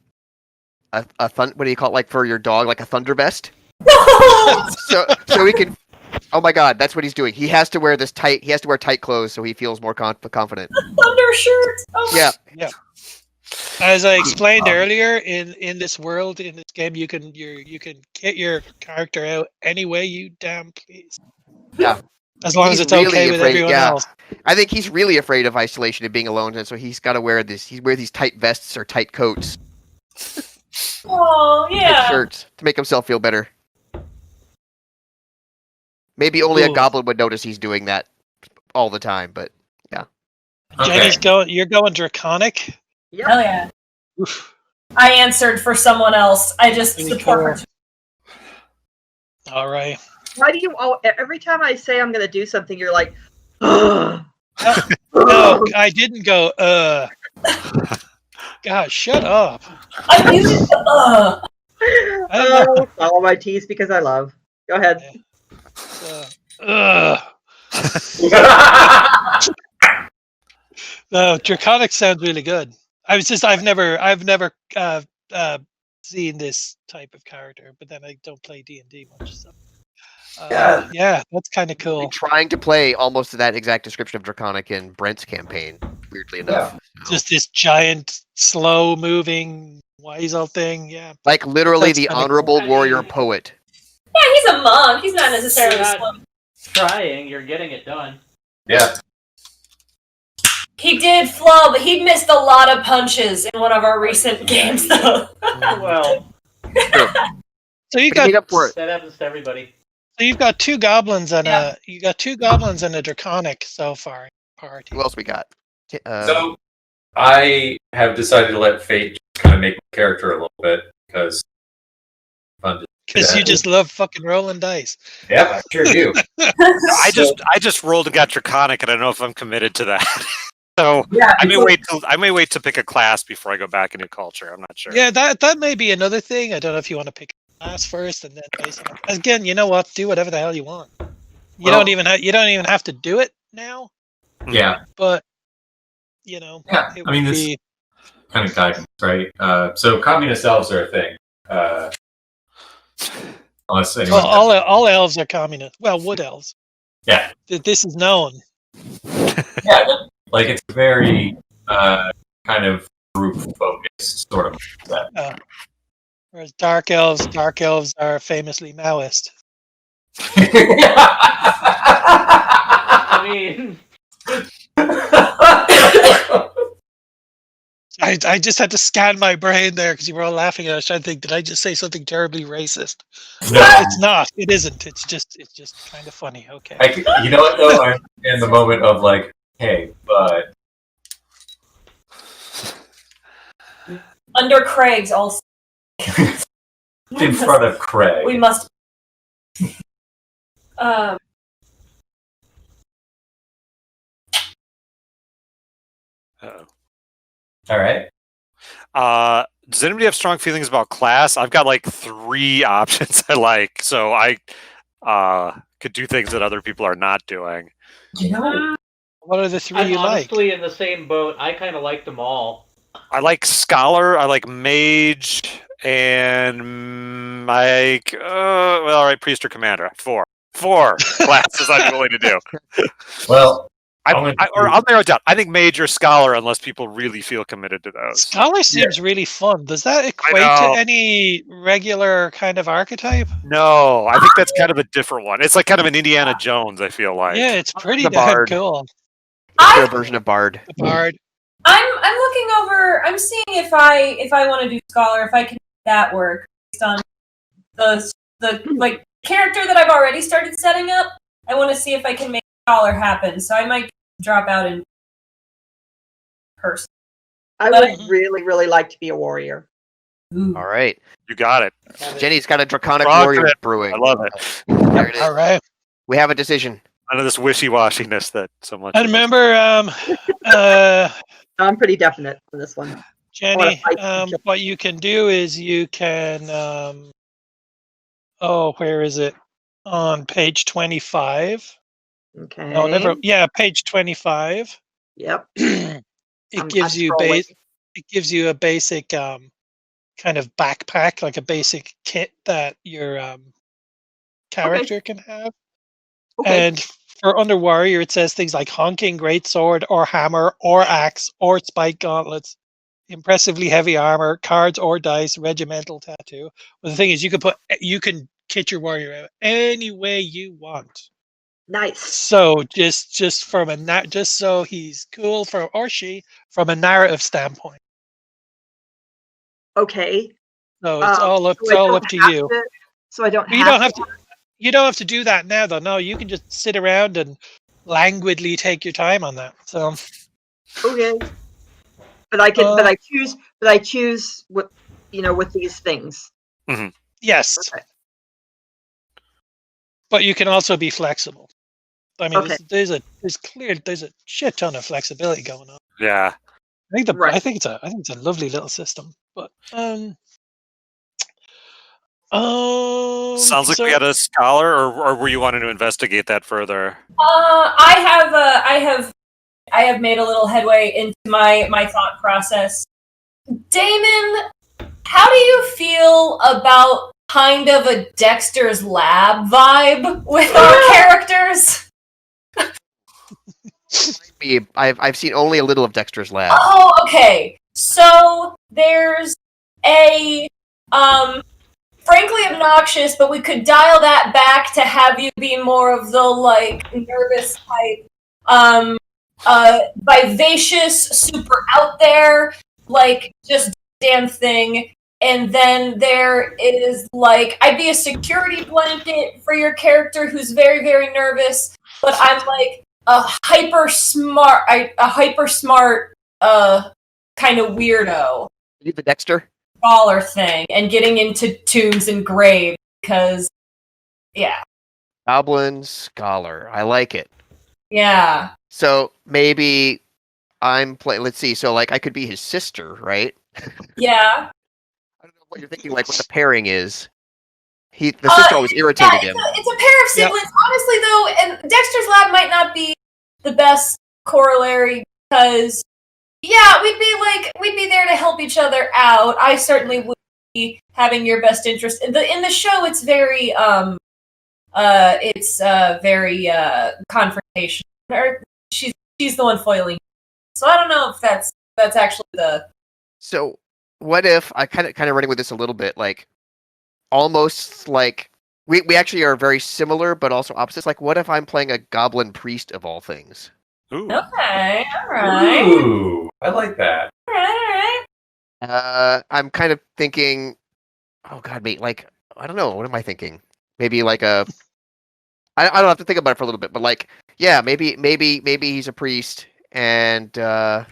what do you call it, like for your dog, like a thunder vest. so he can. Oh my God, that's what he's doing. He has to wear tight clothes so he feels more confident. Thunder shirt. Oh yeah. As I explained earlier, in this world, in this game, you can get your character out any way you damn please. Yeah. As long as it's really okay with everyone else. I think he's really afraid of isolation and being alone, and so he's got to wear these tight vests or tight coats. Oh yeah. Tight shirts to make himself feel better. Maybe only a goblin would notice he's doing that all the time, but yeah. Okay. You're going draconic? Yep. Hell yeah. Oof. I answered for someone else. I just support her. All right. Why do you every time I say I'm going to do something, you're like, no, I didn't go, God, shut up. I used follow my T's because I love. Go ahead. Ugh. No, Draconic sounds really good. I've never seen this type of character, but then I don't play D&D much, so. Yeah, that's kind of cool. Trying to play almost that exact description of Draconic in Brent's campaign, weirdly enough. So. Just this giant, slow-moving Weasel thing, yeah. Like literally That's the kinda honorable cool. warrior poet. Yeah, he's a monk. He's not necessarily You're not slow. trying, you're getting it done. Yeah. He did flub. He missed a lot of punches in one of our recent games, though. Well, So you But he made got up for it. that happens to everybody. so you've got two goblins and Yeah. a Draconic so far in the party. Who else we got? So I have decided to let fate just kind of make my character a little bit because fun. Because you just love fucking rolling dice. Yep, I sure do. I just rolled and got Draconic, and I don't know if I'm committed to that. So Yeah, I may wait to pick a class before I go back into culture. I'm not sure. Yeah, that may be another thing. I don't know if you want to pick a class first and then base on. Again, you know what? Do whatever the hell you want. You don't even have to do it now. Yeah, But you know, yeah. it I mean, would this be kind of guidance, right? So communist elves are a thing. Unless anyone. well, all elves are communist. Well, wood elves. Yeah. This is known. Yeah, like it's very kind of group focused sort of set. Whereas dark elves are famously Maoist. I mean, I just had to scan my brain there because you were all laughing and I was trying to think, did I just say something terribly racist? No. It's not. It isn't. It's just kind of funny. Okay. You know what though? I'm in the moment of like, hey, but under Craig's also. in front of Craig. We must. Uh-oh. All right. Does anybody have strong feelings about class? I've got like 3 options I like, so I could do things that other people are not doing. You know, What are the 3 I'm you like? honestly in the same boat. I kind of like them all. I like scholar, I like mage, and like well, all right, priest or commander. 4 classes I'm willing to do. well, I'll narrow it down. I think mage or scholar, unless people really feel committed to those. Scholar seems really fun. Does that equate know. to any regular kind of archetype? No, I think that's kind of a different one. It's like kind of an Indiana Jones, I feel like. Yeah, it's pretty The damn bard. cool. Their version of Bard. The bard. I'm looking over. I'm seeing if I want to do scholar, if I can make that work based on the like character that I've already started setting up. I want to see if I can make scholar happen. So I might drop out in person. I would really, really like to be a warrior. Ooh. All right. You got it. Jenny's got a Draconic Roger warrior it. brewing. I love it. There it is. All right. We have a decision. None of this wishy-washiness that so much. And remember, I'm pretty definite on this one. Jenny, fight what you can do is you can, where is it? On page 25. Okay. No, never. Yeah, page 25. Yep. It I'm gives you scrolling. It gives you a basic kind of backpack, like a basic kit that your character can have. Okay. And for under warrior, it says things like honking greatsword or hammer or axe or spike gauntlets, impressively heavy armor, cards or dice, regimental tattoo. Well, the thing is, you can kit your warrior out any way you want. Nice. So just just so he's cool or she from a narrative standpoint. Okay. So it's all up so I don't to have you. So I don't You don't have to. You don't have to do that now, though. No, you can just sit around and languidly take your time on that. So Okay. But I can. But I choose what with these things. yes, Okay. but you can also be flexible. I mean, Okay. there's a shit ton of flexibility going on. Yeah. I think it's a lovely little system. But Sounds like we had a scholar, or were you wanting to investigate that further? I have made a little headway into my thought process. Damon, how do you feel about kind of a Dexter's Lab vibe with our characters? I've seen only a little of Dexter's Lab. Oh, okay. So there's a frankly obnoxious, but we could dial that back to have you be more of the like nervous type, vivacious, super out there, like just damn thing. And then there is like I'd be a security blanket for your character who's very, very nervous, but I'm like a hyper smart kind of weirdo. You the Dexter? Scholar thing and getting into tombs and graves because, yeah. Goblin Scholar. I like it. Yeah. So maybe I'm playing. Let's see. So like I could be his sister, right? Yeah. I don't know what you're thinking. Like what the pairing is. The sister always irritated him. It's a pair of siblings. Yep. Honestly, though, and Dexter's Lab might not be the best corollary because, yeah, we'd be there to help each other out. I certainly would be having your best interest. In the show, it's very confrontational. She's the one foiling. So I don't know if that's actually the. So what if I kind of running with this a little bit, like almost like we actually are very similar, but also opposites. Like, what if I'm playing a goblin priest of all things? Ooh. Okay, all right. Ooh, I like that. All right. I'm kind of thinking, oh god, mate, like I don't know, what am I thinking? Maybe like I don't have to think about it for a little bit, but like, yeah, maybe he's a priest, and let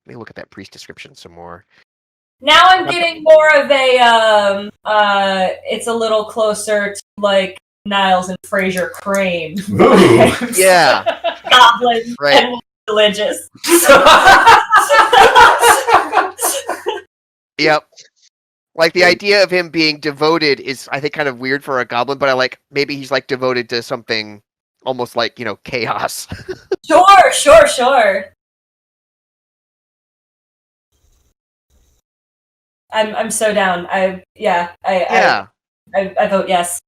me look at that priest description some more. Now I'm getting more of a it's a little closer to like Niles and Fraser Crane. Yeah. Goblin right. And religious. Yep. Like the idea of him being devoted is, I think, kind of weird for a goblin, but I like maybe he's like devoted to something almost like, chaos. Sure. I'm so down. I vote yes.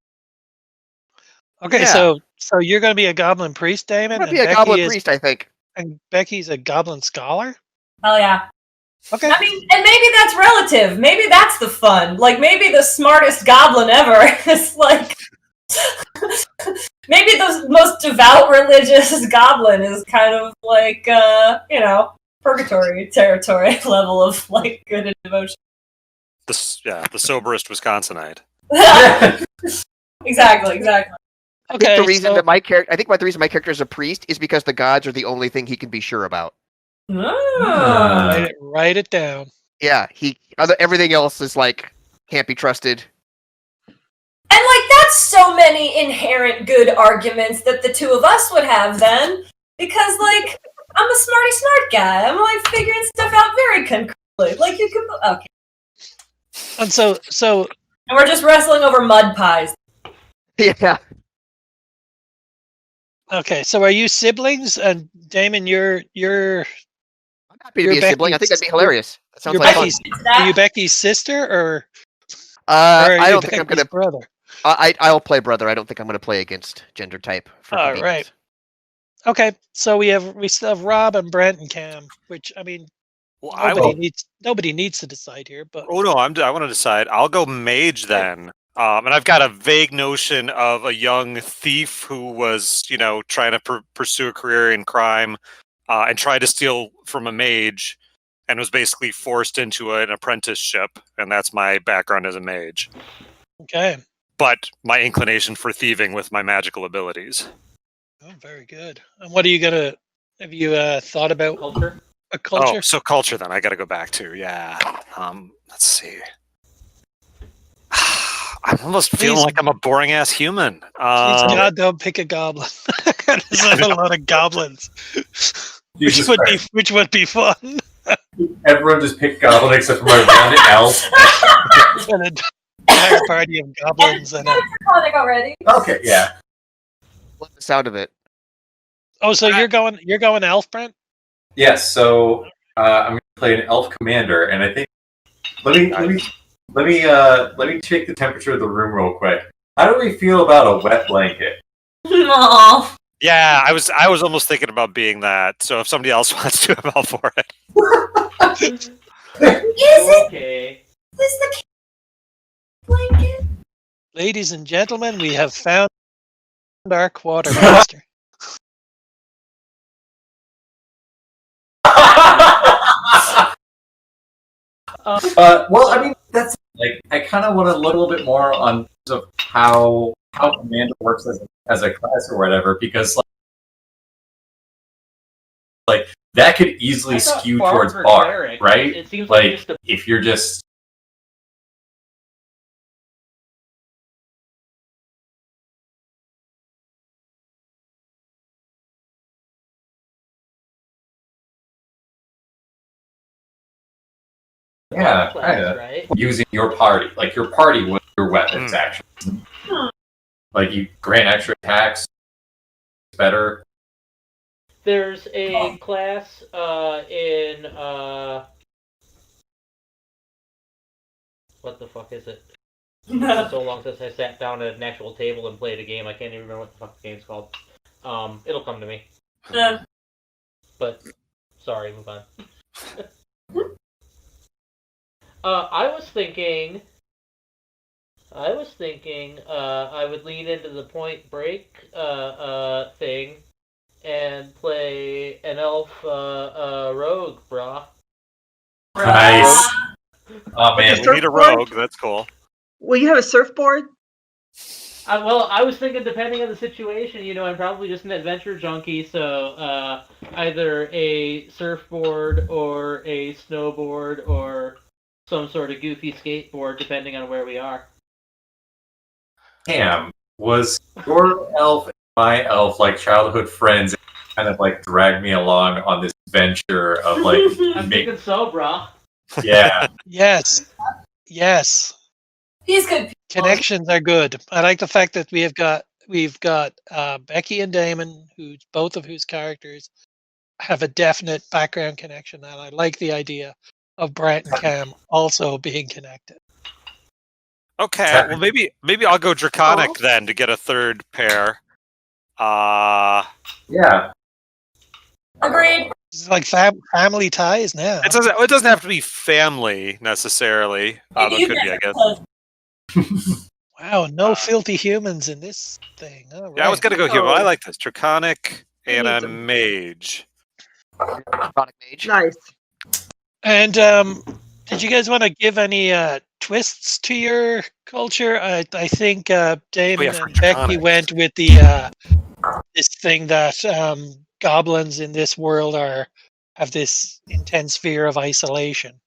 Okay, Yeah. so you're going to be a goblin priest, Damon? I'm gonna be a goblin priest, I think. And Becky's a goblin scholar? Oh yeah. Okay. I mean, and maybe that's relative. Maybe that's the fun. Like, maybe the smartest goblin ever is like... maybe the most devout religious goblin is kind of like, purgatory territory level of, like, good and devotion. The soberest Wisconsinite. Exactly. I think the reason that my character is a priest is because the gods are the only thing he can be sure about. Write it down. Yeah, everything else is like can't be trusted. And like that's so many inherent good arguments that the two of us would have then, because like I'm a smart guy. I'm like figuring stuff out very concretely. Like you could okay. And so and we're just wrestling over mud pies. Yeah. Okay, so are you siblings? And Damon, you're I'm happy to be a sibling. I think that'd be hilarious. That sounds like fun. Are you Becky's sister or I don't think I'm gonna brother? I'll play brother. I don't think I'm gonna play against gender type. All right. Okay, so we still have Rob and Brent and Cam, which I mean, nobody needs to decide here. But I want to decide. I'll go mage then. And I've got a vague notion of a young thief who was, trying to pursue a career in crime and tried to steal from a mage and was basically forced into an apprenticeship. And that's my background as a mage. Okay. But my inclination for thieving with my magical abilities. Oh, very good. And what are you have you thought about Culture? A culture? Oh, so culture then. I got to go back to, yeah. Let's see. I'm almost feeling like I'm a boring ass human. Please God, don't pick a goblin. There's like a lot of goblins, which would be fun. Everyone just picked goblin except for my rounded elf. entire party of goblins and Draconic already. Okay, yeah. Love the sound of it. Oh, so you're going elf, Brent? Yes. So I'm going to play an elf commander, and I think let me check the temperature of the room real quick. How do we feel about a wet blanket? No. Yeah, I was almost thinking about being that. So if somebody else wants to, I'm all for it. Is it? Okay. Is the blanket? Ladies and gentlemen, we have found our quartermaster. Well, I mean, that's like I kind of want to look a little bit more on of how Commander works as a class or whatever, because like that could easily skew towards bar, right? It seems Like just a... if you're just yeah, kind of right? using your party, like your party with your weapons, actually. Like you grant extra attacks, better. There's a class in what the fuck is it? It's been so long since I sat down at an actual table and played a game. I can't even remember what the fuck the game's called. It'll come to me. But sorry, move on. I was thinking I would lean into the Point Break thing and play an elf rogue, brah. Nice. Oh man, We need a rogue. That's cool. Will you have a surfboard? Well, I was thinking, depending on the situation, I'm probably just an adventure junkie, so either a surfboard or a snowboard or some sort of goofy skateboard, depending on where we are. Cam, was your elf and my elf like childhood friends and kind of like dragged me along on this venture of like I'm thinking so, brah. Yeah. Yes. He's good. Connections are good. I like the fact that we've got Becky and Damon, both of whose characters have a definite background connection, and I like the idea of Brent and Cam also being connected. Okay, well maybe I'll go Draconic then to get a third pair. Yeah. Agreed. It's like family ties now. It doesn't have to be family necessarily. But it could be, I guess. Wow, no filthy humans in this thing. All Yeah, I was right. gonna go human. I like this. Draconic and need a them. mage. Draconic mage. Nice. And did you guys want to give any twists to your culture? I think Damon for and Becky Draconic. went with the this thing that goblins in this world have this intense fear of isolation.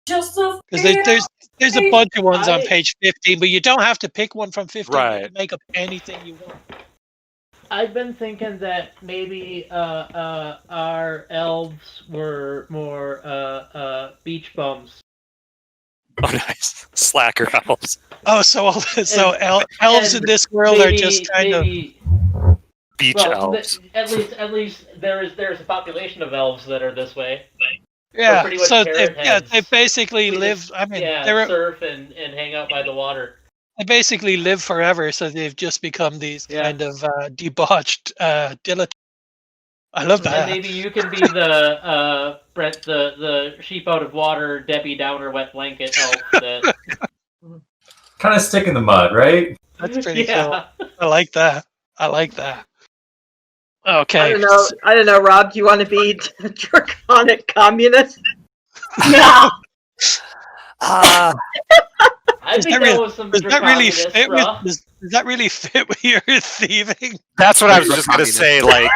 Just a Because there's a bunch of ones on I- page 15, but you don't have to pick one from 15. You Right. can make up anything you want. I've been thinking that maybe our elves were more beach bums. Oh, nice. Slacker elves. Oh, so elves in and this world are just kind of Beach well, elves. at least there's a population of elves that are this way. yeah. pretty much So carrot heads. they basically We live. just, I mean, surf and hang out by the water. they basically live forever. So they've just become these Yeah. kind of debauched dilettantes. I love that. And maybe you can be the Brett, the sheep out of water, Debbie Downer, wet blanket elf. That... Kind of stick in the mud, right? That's pretty yeah. cool. I like that. Okay. I don't know, Rob. Do you want to be a draconic communist? No. I Does think that that was some Does that really draconic, fit bruh. with? Does that really fit with your thieving? That's what I was just gonna say. Like,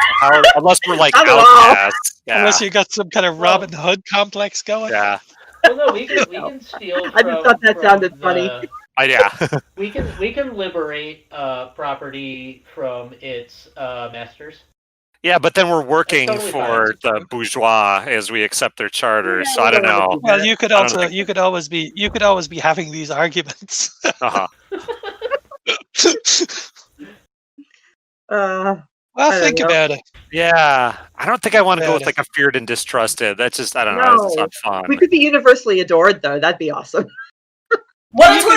unless we're like I don't know. outcasts. Yeah. Unless you got some kind of Well- Robin Hood complex going. Yeah. Well, no, we can steal. I just thought that from sounded the- funny. Yeah. We can liberate property from its masters. Yeah, but then we're working totally for the bourgeois as we accept their charters. Yeah, So I don't know. Well, you could I don't also think- you could always be having these arguments. Uh-huh. Uh, Well, I don't think know. about it. Yeah, I don't think I want to go with About like a feared and distrusted. That's just I don't know. It's No. not fun. We could be universally adored, though. That'd be awesome. What a You could-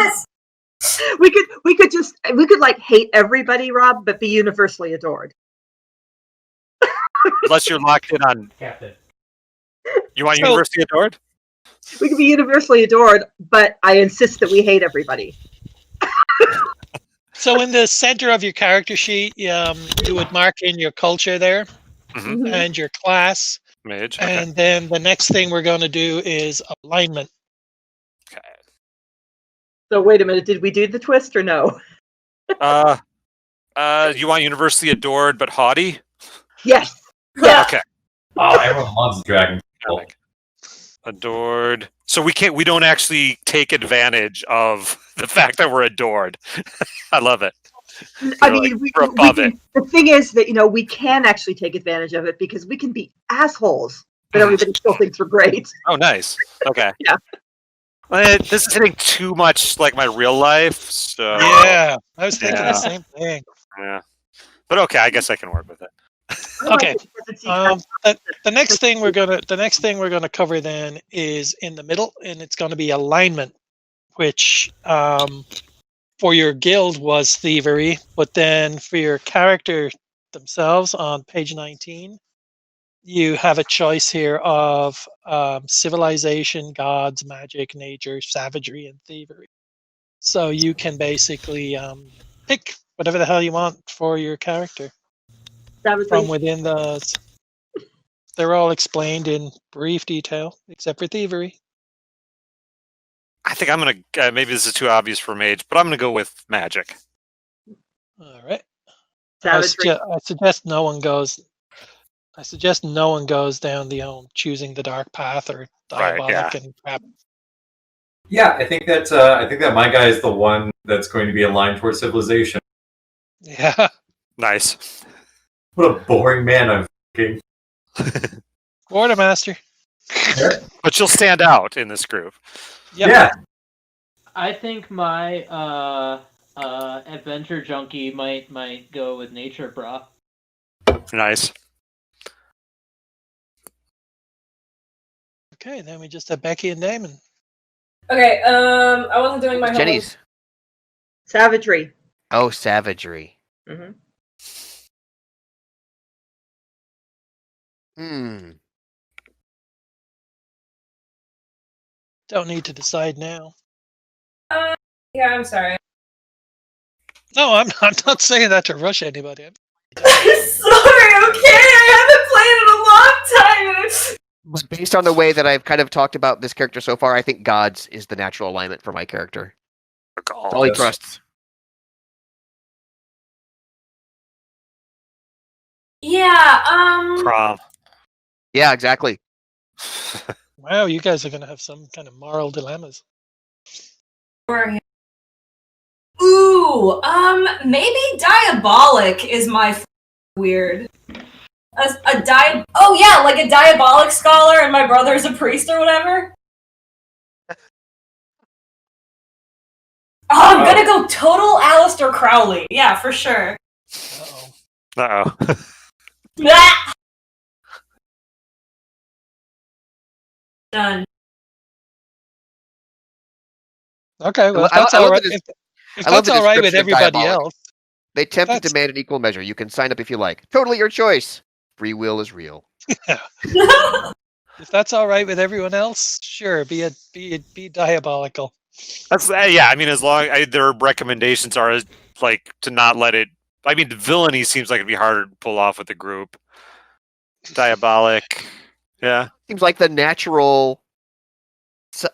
twist! We could like hate everybody, Rob, but be universally adored. Unless you're locked in on. Captain. You want So- university adored? We could be universally adored, but I insist that we hate everybody. So in the center of your character sheet, you would mark in your culture there Mhm. and your class, Mage. Okay. and then the next thing we're going to do is alignment. Okay. So wait a minute, did we do the twist or no? You want university adored but haughty? Yes. Yeah. Okay. Oh, everyone loves Dragon Ball. Adored. So we don't actually take advantage of the fact that we're adored. I love it. I We're mean, we're above it. the thing is that we can actually take advantage of it because we can be assholes, but everybody still thinks we're great. Oh, nice. Okay. Yeah. Well, this is hitting too much like my real life. So Yeah, I was thinking Yeah. the same thing. yeah. But okay, I guess I can work with it. Okay. The next thing we're gonna cover then is in the middle, and it's going to be alignment, which for your guild was thievery, but then for your character themselves on page 19, you have a choice here of civilization, gods, magic, nature, savagery, and thievery. So you can basically pick whatever the hell you want for your character from within those. They're all explained in brief detail, except for thievery. I think I'm gonna maybe this is too obvious for mage, but I'm gonna go with magic. All right. Savagery. I suggest no one goes. I suggest no one goes down the choosing the dark path or Right, diabolic yeah. and crap. Yeah, I think that my guy is the one that's going to be aligned towards civilization. Yeah. Nice. What a boring man I'm thinking. Quartermaster. But you'll stand out in this group. Yep. Yeah, I think my adventure junkie might go with nature, brah. Nice. Okay, then we just have Becky and Damon. Okay, I wasn't doing my homework. Jenny's. Savagery. Oh, savagery. hmm Don't need to decide now. Yeah, I'm sorry. No, I'm not saying that to rush anybody. Sorry, okay? I haven't played in a long time. But based on the way that I've kind of talked about this character so far, I think gods is the natural alignment for my character. It's all he Yes. trusts. Yeah, Prom. Yeah, exactly. Wow, you guys are going to have some kind of moral dilemmas. Ooh, maybe diabolic is my weird. Oh yeah, like a diabolic scholar, and my brother's a priest or whatever. Oh, I'm gonna go total Aleister Crowley. Yeah, for sure. Uh-oh. Uh-oh. Blah! Done. Okay, well, if I that's love all right. the If I love that's the all right with description of everybody diabolic. else, They tempt and That's- demand in equal measure. You can sign up if you like. Totally your choice. Free will is real. if that's all right with everyone else, sure, be diabolical. That's yeah. I mean, as long their recommendations are like to not let it. I mean, villainy seems like it'd be harder to pull off with the group. Diabolic. Yeah. Seems like the natural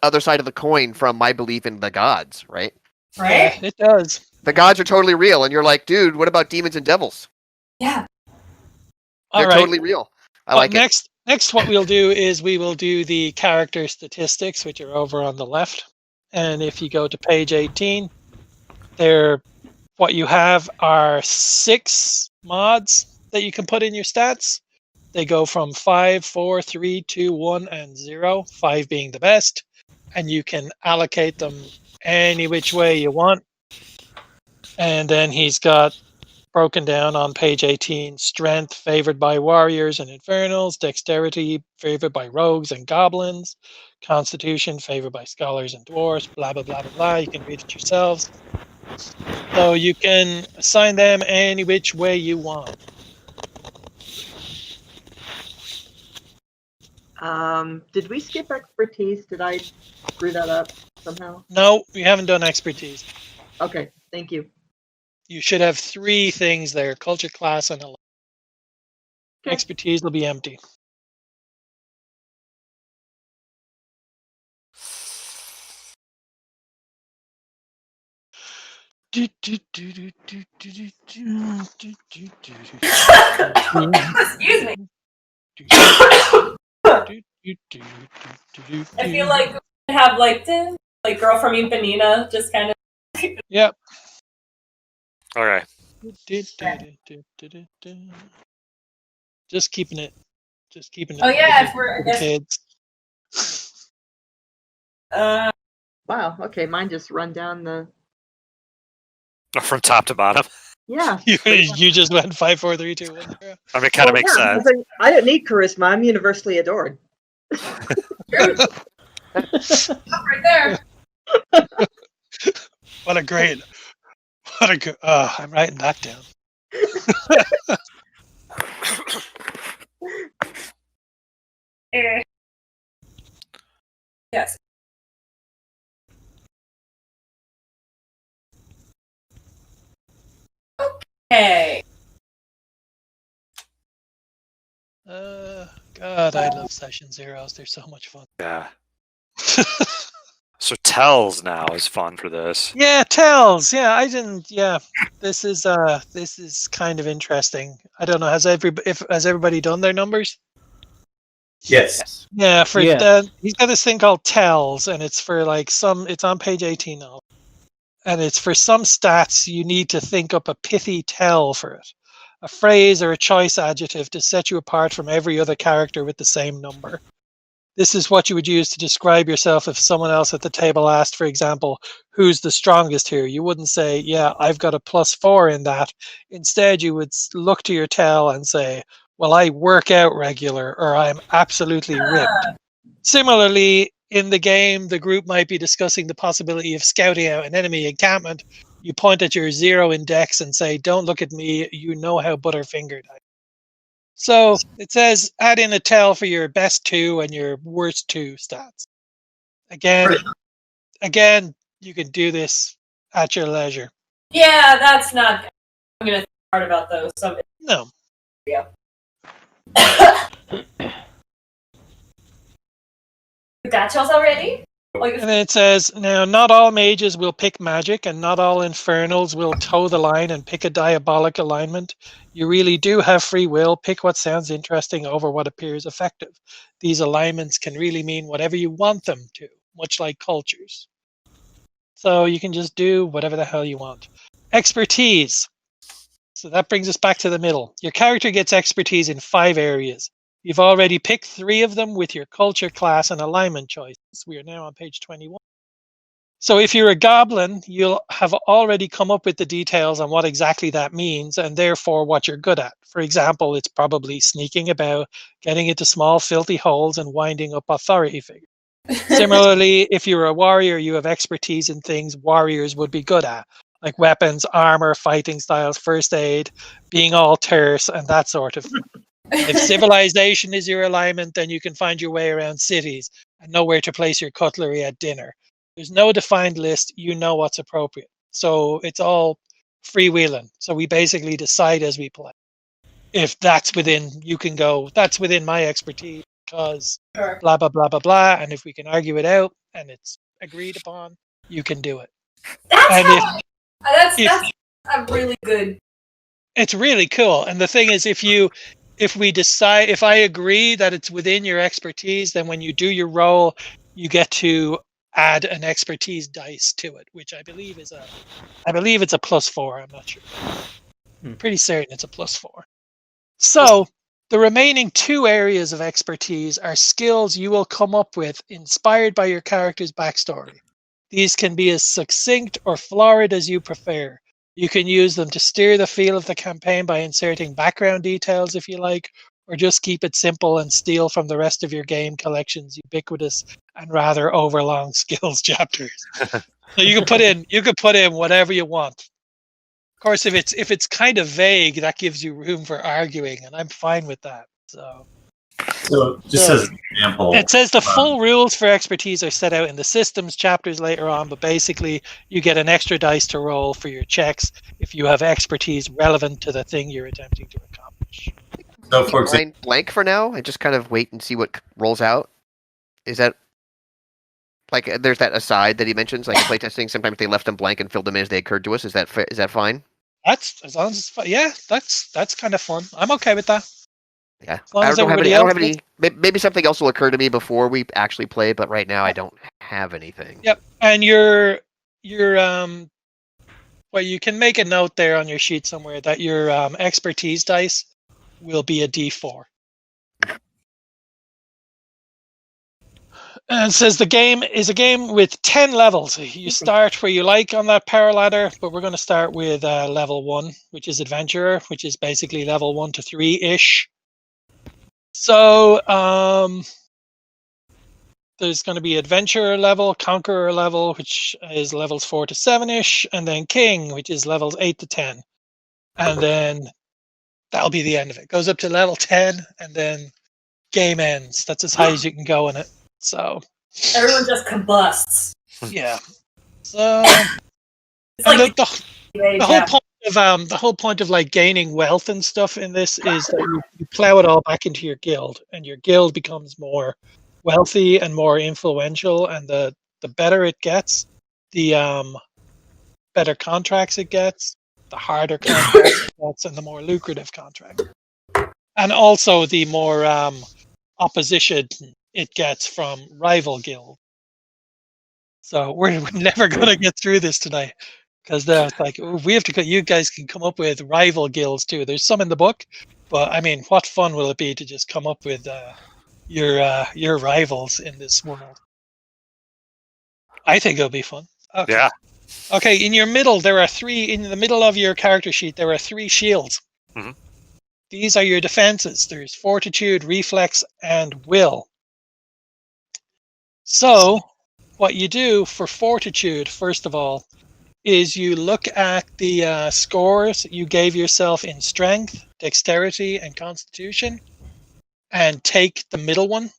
other side of the coin from my belief in the gods, right? Right? Yeah, it does. The gods are totally real, and you're like, dude, what about demons and devils? Yeah. All They're right. totally real. I like it. Next, what we'll do is we will do the character statistics, which are over on the left. And if you go to page 18, what you have are 6 mods that you can put in your stats. They go from 5, 4, 3, 2, 1, and 0, 5 being the best, and you can allocate them any which way you want. And then he's got broken down on page 18, strength favored by warriors and infernals, dexterity favored by rogues and goblins, constitution favored by scholars and dwarves, blah, blah, blah, blah, blah. You can read it yourselves. So you can assign them any which way you want. Did we skip expertise? Did I screw that up somehow? No, we haven't done expertise. Okay, thank you. You should have 3 things there, culture, class, and alignment. Okay. Expertise will be empty. Excuse me. I feel like we have like Girl from Ipanema, just kind of. Yep. Okay. Just keeping it. Oh yeah, if we're I guess. Kids. Wow. Okay, mine just run down the. From top to bottom. Yeah. You just went 5, 4, 3, 2, 1. 0. I mean, it kind of makes sense. I don't need charisma. I'm universally adored. Right there. What a good. I'm writing that down. Yes. Okay. God, I love session zeros. They're so much fun. Yeah. So tells now is fun for this. Yeah, tells. Yeah, I didn't. Yeah, this is kind of interesting. I don't know. Has everybody done their numbers? Yes. Yeah, Yeah. He's got this thing called tells, and it's for like it's on page 18 now, and it's for some stats you need to think up a pithy tell for it, a phrase or a choice adjective to set you apart from every other character with the same number. This is what you would use to describe yourself if someone else at the table asked, for example, who's the strongest here? You wouldn't say, yeah, I've got a +4 in that. Instead, you would look to your tell and say, well, I work out regular, or I'm absolutely ripped. Similarly, in the game, the group might be discussing the possibility of scouting out an enemy encampment. You point at your 0 index and say, don't look at me, you know how butterfingered I am. So it says add in a tell for your best 2 and your worst 2 stats. Again, you can do this at your leisure. Yeah, that's not. I'm gonna think hard about those. No. Yeah. We got y'all's already? And then it says, now, not all mages will pick magic, and not all infernals will toe the line and pick a diabolic alignment. You really do have free will. Pick what sounds interesting over what appears effective. These alignments can really mean whatever you want them to, much like cultures. So you can just do whatever the hell you want. Expertise. So that brings us back to the middle. Your character gets expertise in 5 areas. You've already picked 3 of them with your culture, class, and alignment choices. We are now on page 21. So if you're a goblin, you'll have already come up with the details on what exactly that means, and therefore what you're good at. For example, it's probably sneaking about, getting into small filthy holes, and winding up authority figures. Similarly, if you're a warrior, you have expertise in things warriors would be good at, like weapons, armor, fighting styles, first aid, being all terse, and that sort of thing. If civilization is your alignment, then you can find your way around cities and know where to place your cutlery at dinner. There's no defined list. You know what's appropriate. So it's all freewheeling. So we basically decide as we play. If that's within, you can go, that's within my expertise because blah, blah, blah, blah, blah. And if we can argue it out and it's agreed upon, you can do it. That's a really good. It's really cool. And the thing is, if we decide, if I agree that it's within your expertise, then when you do your roll, you get to add an expertise dice to it, which I believe it's a +4. I'm not sure. Pretty certain it's a +4. So the remaining 2 areas of expertise are skills you will come up with inspired by your character's backstory. These can be as succinct or florid as you prefer. You can use them to steer the feel of the campaign by inserting background details if you like, or just keep it simple and steal from the rest of your game collection's ubiquitous and rather overlong skills chapters. So you can put in whatever you want. Of course, if it's kind of vague, that gives you room for arguing, and I'm fine with that. So just as an example, it says the full rules for expertise are set out in the systems chapters later on, but basically you get an extra dice to roll for your checks if you have expertise relevant to the thing you're attempting to accomplish. So, Keep for example, mine blank for now and just kind of wait and see what rolls out. Is that like there's that aside that he mentions, like in playtesting? Sometimes they left them blank and filled them in as they occurred to us. Is that fine? That's as long as it's fun. Yeah, that's kind of fun. I'm okay with that. Yeah. As long I as don't have everybody any. I don't else have any. Maybe something else will occur to me before we actually play, but right now I don't have anything. Yep. And your well, you can make a note there on your sheet somewhere that your expertise dice will be a D4. And it says the game is a game with 10 levels. You start where you like on that power ladder, but we're going to start with level 1, which is Adventurer, which is basically level 1 to 3-ish. So there's going to be Adventurer level, Conqueror level, which is levels 4 to 7-ish, and then King, which is levels 8 to 10. And then that'll be the end of it. Goes up to level 10, and then game ends. That's as high as you can go in it. So everyone just combusts. Yeah. So It's like the whole point of like gaining wealth and stuff in this is that you plow it all back into your guild, and your guild becomes more wealthy and more influential, and the better it gets, the better contracts it gets, the harder contracts it gets, and the more lucrative contract. And also the more opposition it gets from rival guild. So we're never going to get through this tonight, because it's like we have to. You guys can come up with rival guilds too. There's some in the book, but I mean, what fun will it be to just come up with your rivals in this world? I think it'll be fun. Okay. Yeah. Okay. In your middle, there are 3. In the middle of your character sheet, there are 3 shields. Mhm. These are your defenses. There's Fortitude, Reflex, and Will. So what you do for Fortitude, first of all, is you look at the scores you gave yourself in Strength, Dexterity, and Constitution, and take the middle one.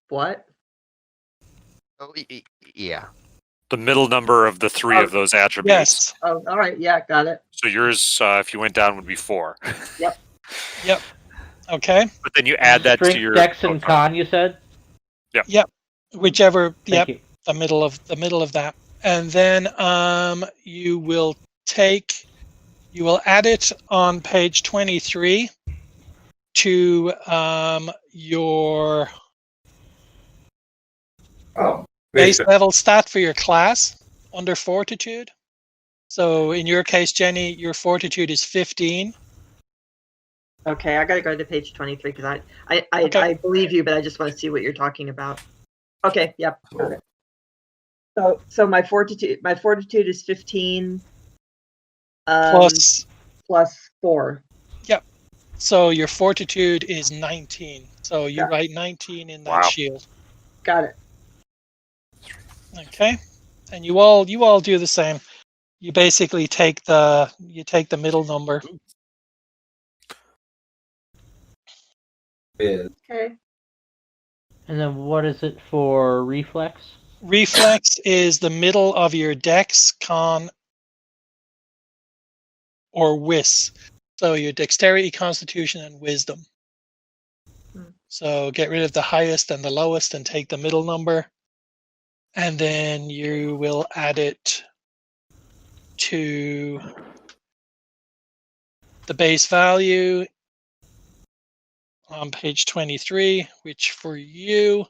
What? Oh, yeah. The middle number of the 3 of those attributes. Yes. Oh, all right. Yeah, got it. So yours, if you went down, would be 4. Yep. Okay. But then you add that to Strength, your Dex, and Con. You said. Yep. Whichever. Thank you. The middle of that, and then you will add it on page 23 to your base level stat for your class under Fortitude. So in your case, Jenny, your Fortitude is 15. Okay, I gotta go to page 23 because I believe you, but I just want to see what you're talking about. Okay, yep. Got it. So my fortitude is 15 Plus 4. Yep. So your Fortitude is 19. So you write 19 in that shield. Got it. Okay. And you all do the same. You basically take the middle number. Okay. And then what is it for Reflex? Reflex is the middle of your Dex, Con, or Wis. So your Dexterity, Constitution, and Wisdom. So get rid of the highest and the lowest and take the middle number. And then you will add it to the base value on page 23, which for you...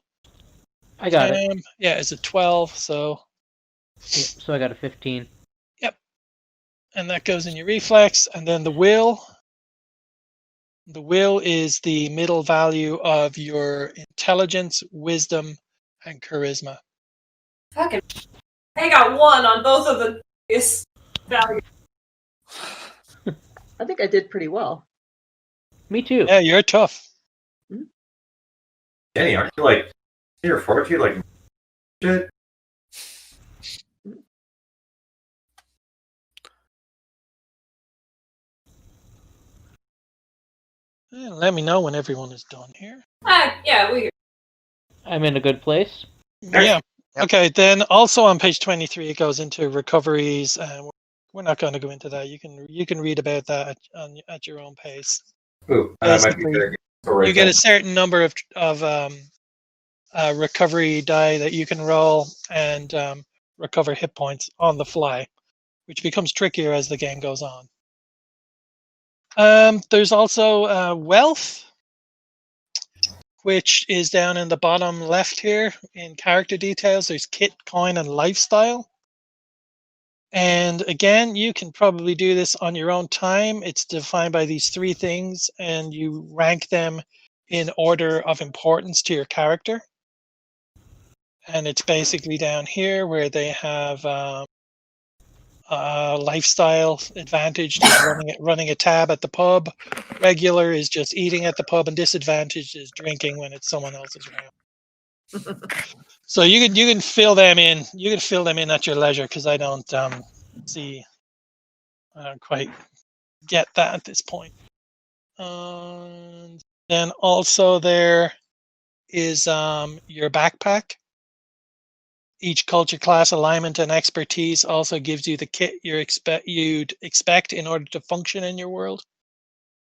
I got it. Yeah, it's a 12, so... Yeah, so I got a 15. Yep. and that goes in your reflex. And then the will. The will is the middle value of your intelligence, wisdom, and charisma. Fucking, I got 1 on both of the biggest values. I think I did pretty well. Me too. Yeah, you're tough. Danny, aren't you like your fortitude like shit? Let me know when everyone is done here. Yeah, we. I'm in a good place. Yeah. Yep. Okay. Then also on page 23, it goes into recoveries, and we're not going to go into that. You can read about that at your own pace. Ooh, that might be Basically, good. So right you get then. a certain number of recovery die that you can roll and recover hit points on the fly, which becomes trickier as the game goes on. There's also wealth, which is down in the bottom left here in character details. There's kit, coin, and lifestyle. And again, you can probably do this on your own time. It's defined by these 3 things, and you rank them in order of importance to your character. And it's basically down here where they have lifestyle advantage is running a tab at the pub. Regular is just eating at the pub, and disadvantage is drinking when it's someone else's round. So you can fill them in. You can fill them in at your leisure, because I don't quite get that at this point. And then also there is your backpack. Each culture, class, alignment, and expertise also gives you the kit you'd expect in order to function in your world.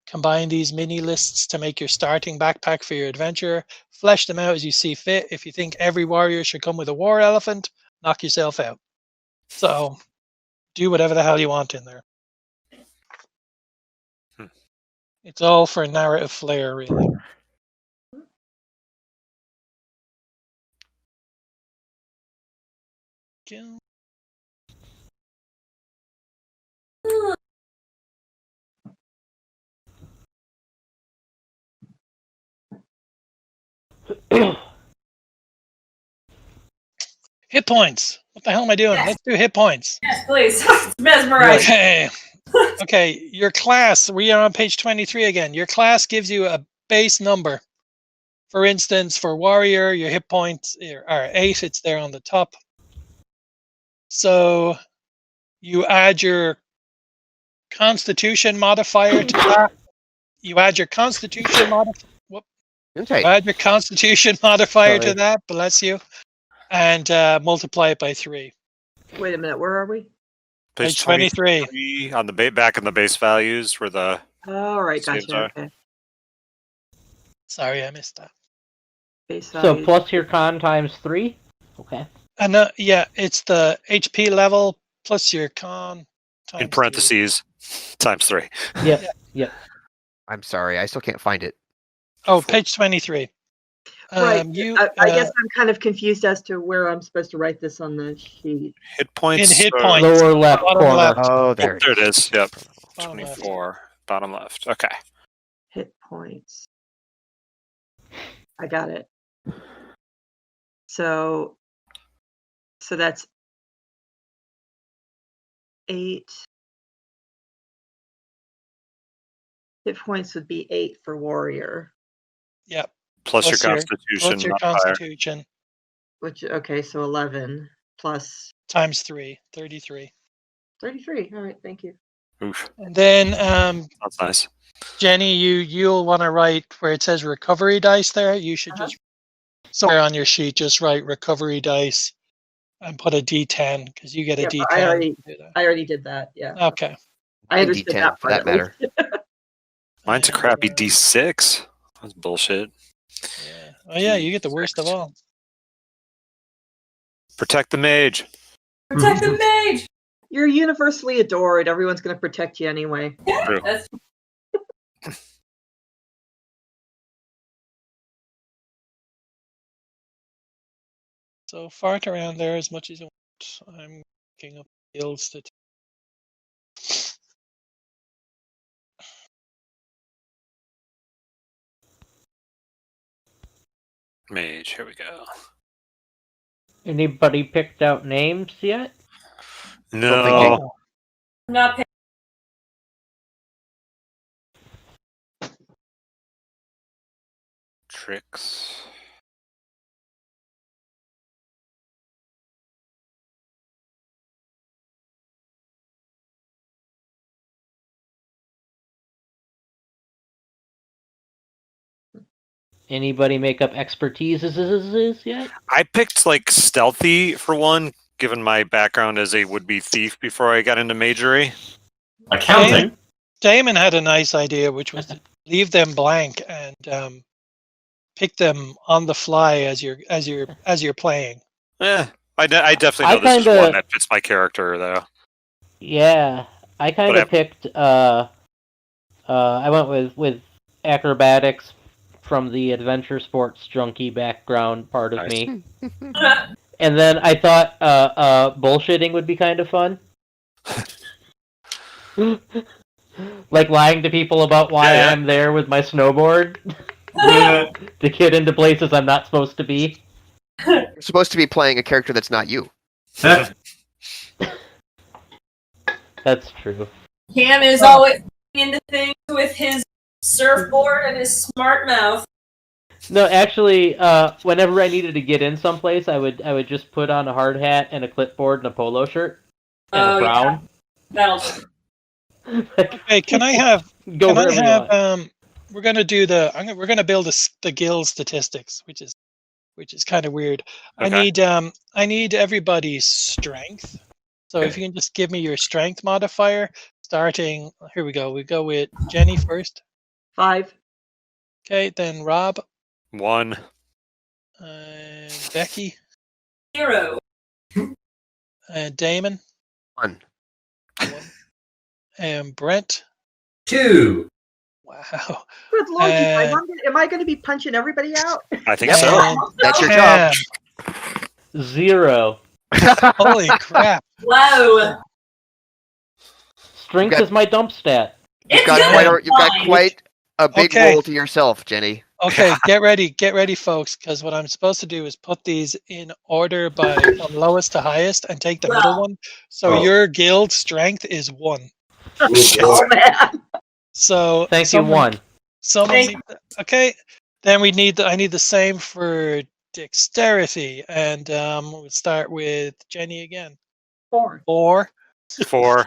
Combine these mini lists to make your starting backpack for your adventure. Flesh them out as you see fit. If you think every warrior should come with a war elephant, knock yourself out. So do whatever the hell you want in there. It's all for narrative flair, really. Hit points. What the hell am I doing? Yes. Let's do hit points. Yes, please. It's mesmerizing. Okay. Okay, your class, we are on page 23 again. Your class gives you a base number. For instance, for warrior, your hit points are 8. It's there on the top. So you add your constitution modifier to that. You add your constitution modifier. You add your constitution modifier to that. Bless you. And multiply it by 3. Wait a minute, where are we? Page 23. On the back in the base values where the All right, saves gotcha. are. Okay. Sorry, I missed that. Base So values. plus your con times 3? Okay. And yeah, it's the HP level plus your con times in parentheses times 3. Yep. Yep. I'm sorry, I still can't find it. Oh, page 23. Right. I guess I'm kind of confused as to where I'm supposed to write this on the sheet. Hit points. In hit points. Lower left Bottom corner. left. Oh, there There it is. Yep. Bottom left. 24. Bottom left. Okay. Hit points. I got it. So that's 8. Hit points would be 8 for warrior. Yep. Plus your constitution. Plus your modifier. constitution. Which, okay, so 11 plus Times 3. 33. 33. All right, thank you. Oof. And then That's nice. Jenny, you'll want to write where it says recovery dice there. You should just somewhere on your sheet just write recovery dice and put a D10 because you get a Yep, D10. I already did that. Yeah. Okay. I understood D10 that for part that at least. matter. Mine's a crappy D6. That's bullshit. Yeah. Oh yeah, you get the worst of all. Protect the mage. Protect the mage. You're universally adored. Everyone's going to protect you anyway. True. That's So fart around there as much as you want. I'm looking up guilds to Mage. Here we go. Anybody picked out names yet? No. Not pick- Tricks. Anybody make up expertises yet? I picked like stealthy for one, given my background as a would-be thief before I got into magery. Accounting. Damon had a nice idea, which was to leave them blank and pick them on the fly as you're playing. I definitely know I this is one kinda- that fits my character, though. Yeah, I kind But of picked. I went with acrobatics from the adventure sports junkie background part of Nice. me, and then I thought bullshitting would be kind of fun. Like lying to people about why Yeah. I'm there with my snowboard to get into places I'm not supposed to be. You're supposed to be playing a character that's not you. That's true. Cam is always into things with his surfboard and his smart mouth. No, actually, whenever I needed to get in someplace, I would just put on a hard hat and a clipboard and a polo shirt and a frown. That'll do. Hey, can I have? Go Can I wherever you have? want. We're gonna do we're gonna build the guild statistics, which is kind of weird. Okay. I need everybody's strength. So if you can just give me your strength modifier, starting. Here we go. We go with Jenny first. 5. Okay, then Rob, 1. Becky, 0. Damon, 1. 1, and Brent. 2. Wow. Good lord, you guys, Uh, am I going to be punching everybody out? I think Yep. so. And That's your Cam. job. 0. Holy crap! Whoa. Strength got- is my dump stat. You've It's got good. quite a big Okay. role to yourself, Jenny. Okay, get ready, folks, because what I'm supposed to do is put these in order from lowest to highest and take the middle Wow. one. So your guild strength is 1. Oh man. So Thank you, 1. Someone okay. Then I need the same for dexterity, and we'll start with Jenny again. 4. 4. 4.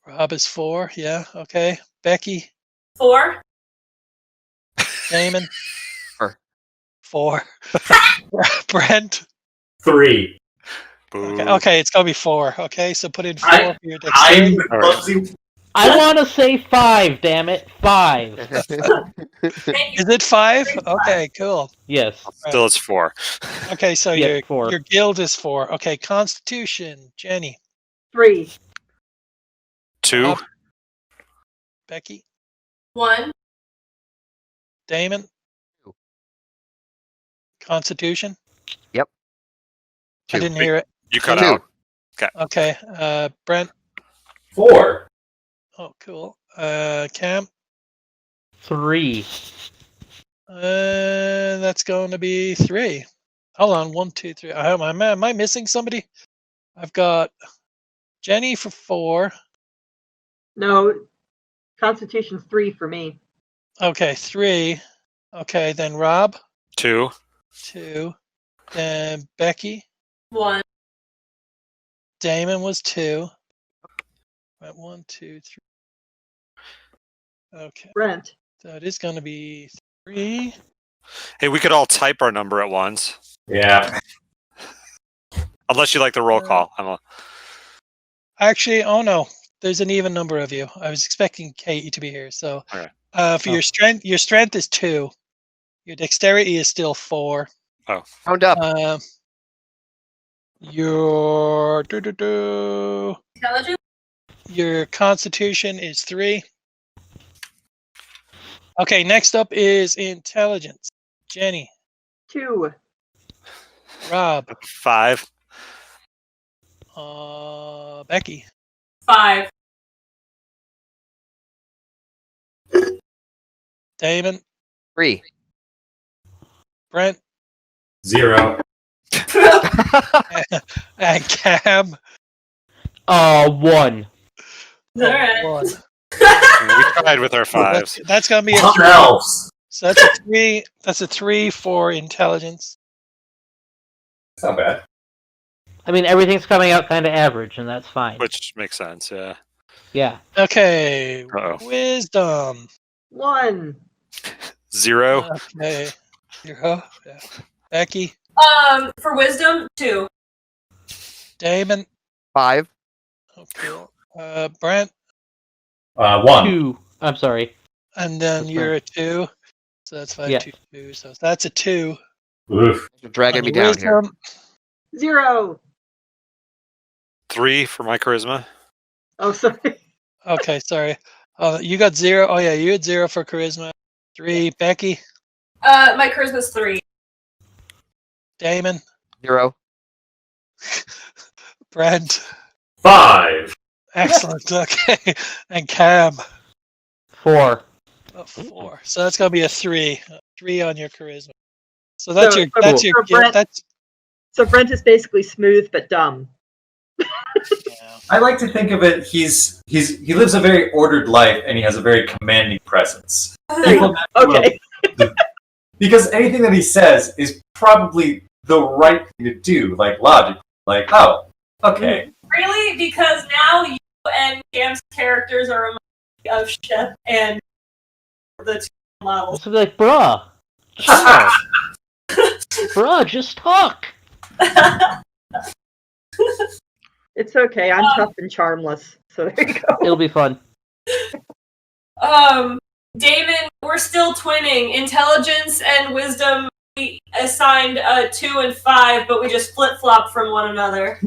Rob is 4. Yeah. Okay. Becky, 4. Damon, 4. 4. Brent. 3. Okay. Boo. Okay, it's gonna be 4. Okay, so put in 4 I- for your I'm dexterity. clumsy. I want to say 5, damn it. 5. Is it 5? Okay, cool. Yes. Still, it's 4. Okay, so Yes, 4. your guild is 4. Okay, Constitution, Jenny, 3. 2. Rob, Becky, 1. Damon. 2. Constitution. Yep. I 2. didn't hear it. You cut 2. out. Okay, Brent. 4. Oh, cool. Cam. 3. That's going to be 3. Hold on, 1, 2, 3. Am I missing somebody? I've got Jenny for 4. No, Constitution's 3 for me. Okay, 3. Okay, then Rob, 2. 2. Then Becky. 1. Damon was 2. Right, 1, 2, 3. Okay, Brent. so it is going to be 3. Hey, we could all type our number at once. Yeah. Unless you like the roll call. Actually, oh no, there's an even number of you. I was expecting Katie to be here. So, Okay. For your strength is 2. Your dexterity is still 4. Round up. Your Intelligence? your constitution is 3. Okay, next up is intelligence. Jenny, 2. Rob, 5. Becky, 5. Damon, 3. Brent, 0. and Cam. 1. Alright. 1. We tried with our 5s. That's gonna be a Hot 3. elves. So that's a 3. That's a 3 for intelligence. That's not bad. I mean, everything's coming out kind of average, and that's fine. Which makes sense, yeah. Yeah. Okay. Uh-oh. Wisdom. 1. 0. Okay. 0. Yeah. Becky. For wisdom, 2. Damon. 5. Okay. Brent. 1. 2. I'm sorry. And then That's you're right. a 2. So that's 5, Yeah. 2, 2. So that's a 2. Oof. You're dragging On me your down here. wisdom. 0. 3 for my charisma. Oh, sorry. Okay, sorry. You got 0. Oh yeah, you had 0 for charisma. 3. Becky. My charisma's 3. Damon. 0. Brent. 5. Excellent. Okay. And Cam. 4. 4. So that's gonna be a 3. 3 on your charisma. So that's So- your so- that's your so guild. Brent- That's So Brent is basically smooth but dumb. yeah. I like to think of it. He lives a very ordered life, and he has a very commanding presence. People Okay. because anything that he says is probably the right thing to do, like logic. Like, oh, okay. Really? Because now you and Cam's characters are a mix of Chef and the 2 models. So be like, bruh. Bruh, just talk. It's okay. I'm tough and charmless. So there you go. It'll be fun. Damon, we're still twinning. Intelligence and wisdom, we assigned 2 and 5, but we just flip-flop from one another.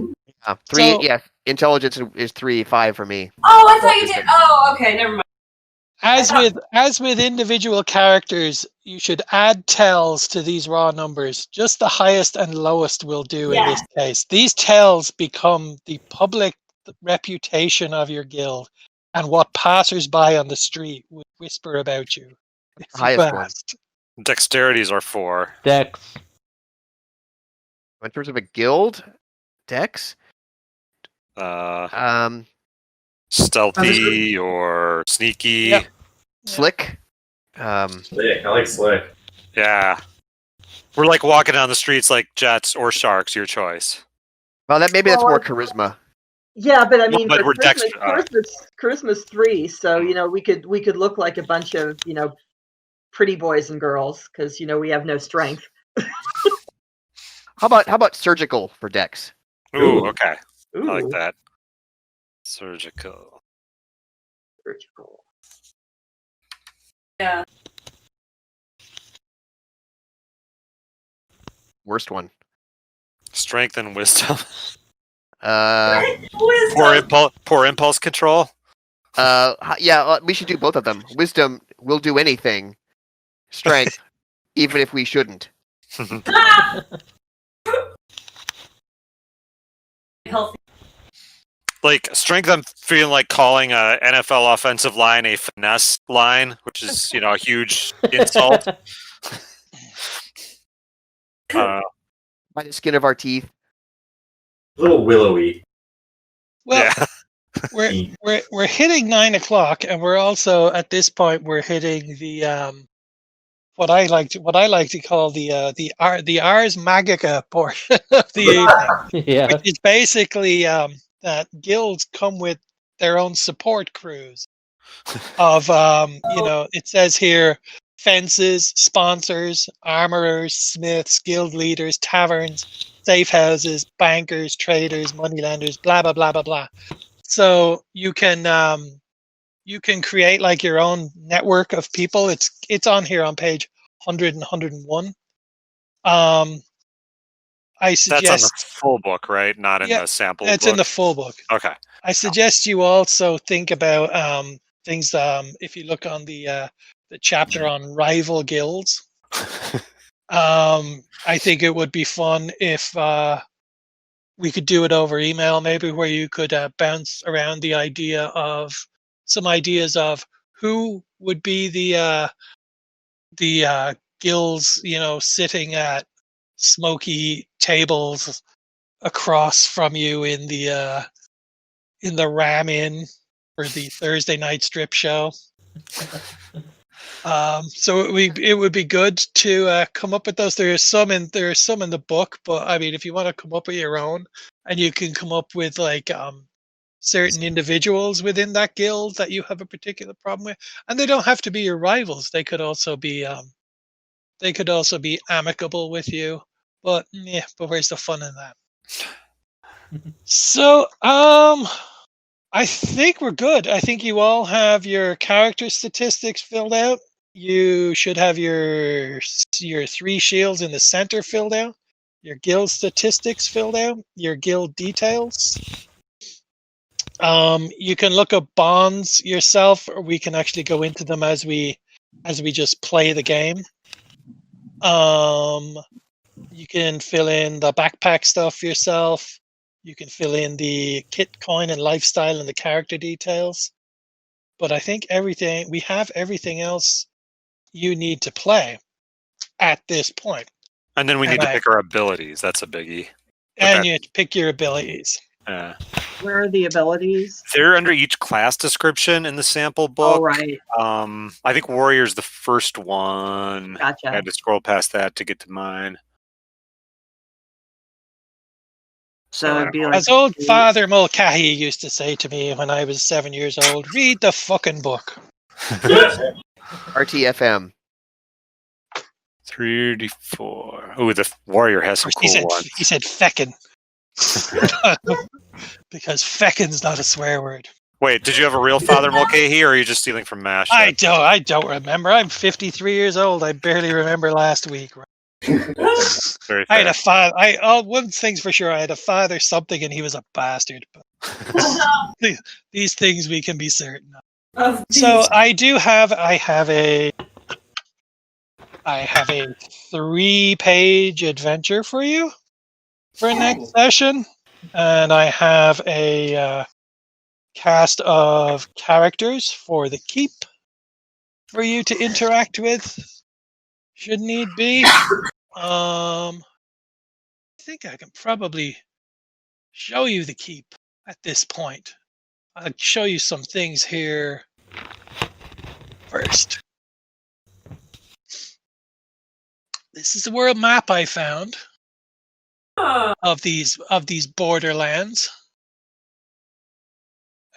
3. So- Yeah. Intelligence is 3. 5 for me. Oh, I thought you did. Oh, okay, never mind. As with individual characters, you should add tells to these raw numbers. Just the highest and lowest will do in this case. These tells become the public reputation of your guild and what passers-by on the street would whisper about you. if you Highest one. asked. Dexterities are 4. Dex. In terms of a guild, Dex, Stealthy or sneaky. Yep. Slick. Slick. I like slick. Yeah. We're like walking down the streets like jets or sharks, your choice. Well, that's Well, more charisma. Yeah, but I mean, But we're Charisma's 3, so we could look like a bunch of pretty boys and girls because we have no strength. How about surgical for Dex? Ooh, okay. Ooh, I like that. Surgical. surgical. Yeah. Worst one. Strength and wisdom. Wisdom. Poor impulse control. Yeah, we should do both of them. Wisdom will do anything. Strength, even if we shouldn't. Healthy. Like strength, I'm feeling like calling a NFL offensive line a finesse line, which is a huge insult. By the skin of our teeth. A little willowy. Well, yeah. we're hitting 9 o'clock, and we're also at this point we're hitting the what I like to call the Ars Magica portion of the evening, Yeah. which is basically that guilds come with their own support crews of it says here fences, sponsors, armorers, smiths, guild leaders, taverns, safe houses, bankers, traders, moneylenders, blah blah blah blah blah. So you can create like your own network of people. It's on here on page 100 and 101. I suggest That's on the full book, right? Not in the sample it's book. in the full book. Okay. I suggest you also think about things. If you look on the chapter on rival guilds, I think it would be fun if we could do it over email, maybe, where you could bounce around the idea of some ideas of who would be the guilds, sitting at smoky tables across from you in the Ram Inn for the Thursday night strip show. So it would be good to come up with those. There are some in the book, but I mean, if you want to come up with your own, and you can come up with like certain individuals within that guild that you have a particular problem with, and they don't have to be your rivals. They could also be amicable with you. But yeah, but where's the fun in that? So I think we're good. I think you all have your character statistics filled out. You should have your 3 shields in the center filled out, your guild statistics filled out, your guild details. You can look up bonds yourself, or we can actually go into them as we just play the game. You can fill in the backpack stuff yourself. You can fill in the kit, coin, and lifestyle and the character details. But I think we have everything else you need to play at this point. And then we need to pick our abilities. That's a biggie. And you pick your abilities. Where are the abilities? They're under each class description in the sample book. Oh, right. I think Warrior's the first one. Gotcha. I had to scroll past that to get to mine. So it'd be like, as old Father Mulcahy used to say to me when I was 7 years old, read the fucking book. RTFM. 34. Oh, the Warrior has some cool ones. He said feckin'. Because feckin's not a swear word. Wait, did you have a real Father Mulcahy, or are you just stealing from MASH? I don't remember. I'm 53 years old. I barely remember last week. Very I had a father. One thing's for sure. I had a father something, and he was a bastard. But these things we can be certain of. So I have a 3-page adventure for you for next session, and I have a cast of characters for the keep for you to interact with, should need be. I think I can probably show you the keep at this point. I'll show you some things here first. This is the world map I found of these borderlands.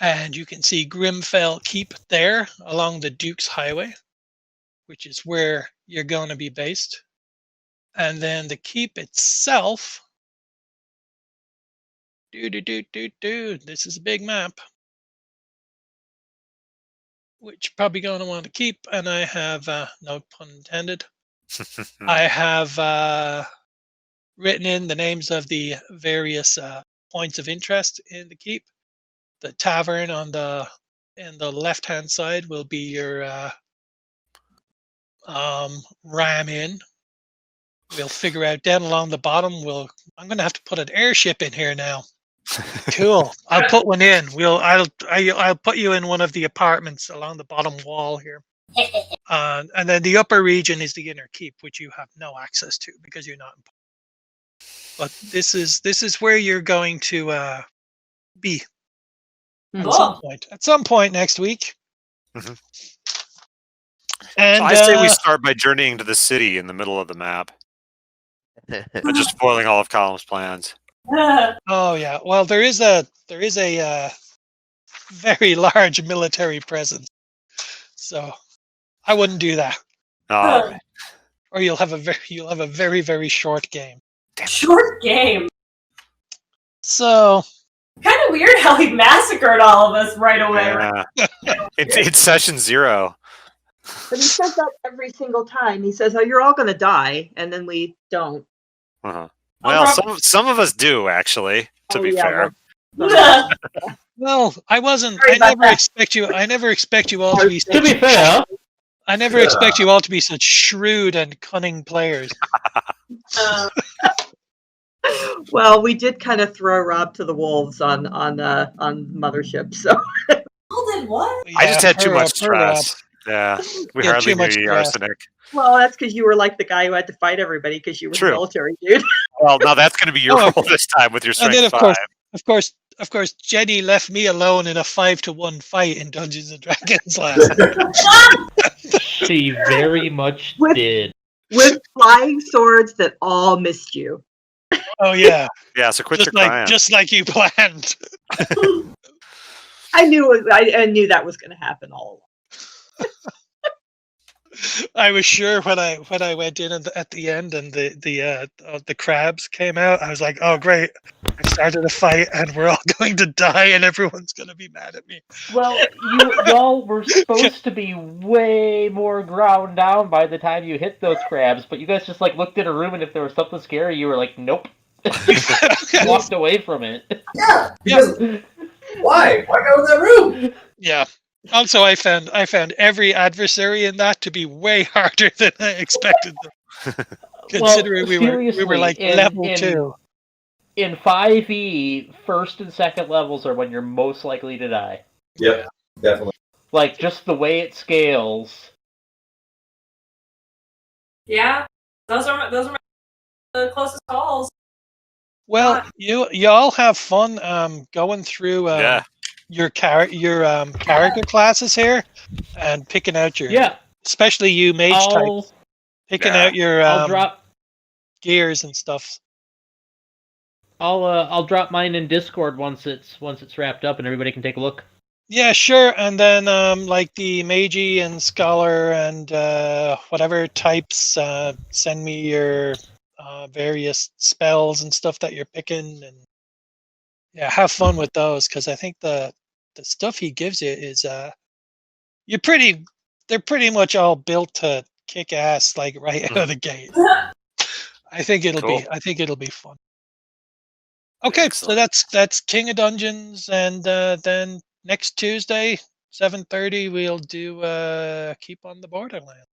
And you can see Grimfell Keep there along the Duke's Highway, which is where you're going to be based. And then the keep itself. This is a big map, which you're probably going to want to keep. And I have, no pun intended, I have written in the names of the various points of interest in the keep. The tavern on the left-hand side will be your Ram Inn. We'll figure out down along the bottom. I'm going to have to put an airship in here now. Cool. I'll put one in. I'll put you in one of the apartments along the bottom wall here. And then the upper region is the inner keep, which you have no access to because you're not. But this is where you're going to be at some point next week. Mm-hmm. And so I say we start by journeying to the city in the middle of the map. But just spoiling all of Column's plans. Oh yeah. Well, there is a very large military presence, so I wouldn't do that. Right. Or you'll have a very very short game. Short game. So kind of weird how he massacred all of us right away. Yeah. It's session 0. But he says that every single time. He says, "Oh, you're all going to die," and then we don't. Uh-huh. Well, some of us do actually. To be fair. Well, I wasn't. I never expect you all to be. To be fair, I never expect you all to be such shrewd and cunning players. Well, we did kind of throw Rob to the wolves on Mothership, so. Oh, then what? I just had too much stress. Yeah, we You had hardly too knew much to you, grasp. Arsenic. Well, that's because you were like the guy who had to fight everybody because you were True. the military dude. Well, now that's going to be your Oh, role this time with your And then, strength of 5. course, Jenny left me alone in a 5-1 fight in Dungeons and Dragons last night. She very much With- did. With flying swords that all missed you. Oh yeah, Yeah, so quit your crying. just like you planned. I knew that was going to happen all along. I was sure when I went in at the end and the crabs came out. I was like, oh great, I started a fight and we're all going to die and everyone's going to be mad at me. Well, y'all were supposed to be way more ground down by the time you hit those crabs, but you guys just like looked in a room and if there was something scary, you were like, nope. Walked away from it. Yeah. Because why? Why go in that room? Yeah. Also, I found every adversary in that to be way harder than I expected them. Considering we were like level 2. In 5e, first and second levels are when you're most likely to die. Yep, definitely. Like just the way it scales. Yeah, those are my closest calls. Well, you all have fun going through Yeah. your character classes here and picking out your especially you mage types, picking out your I'll drop gears and stuff. I'll drop mine in Discord once it's wrapped up and everybody can take a look. Yeah, sure. And then like the Magi and Scholar and whatever types, send me your various spells and stuff that you're picking, and yeah, have fun with those because I think the stuff he gives you is they're pretty much all built to kick ass like right out of the gate. I think it'll be fun. Okay, Excellent. so that's King of Dungeons, and then next Tuesday, 7:30, we'll do Keep on the Borderlands.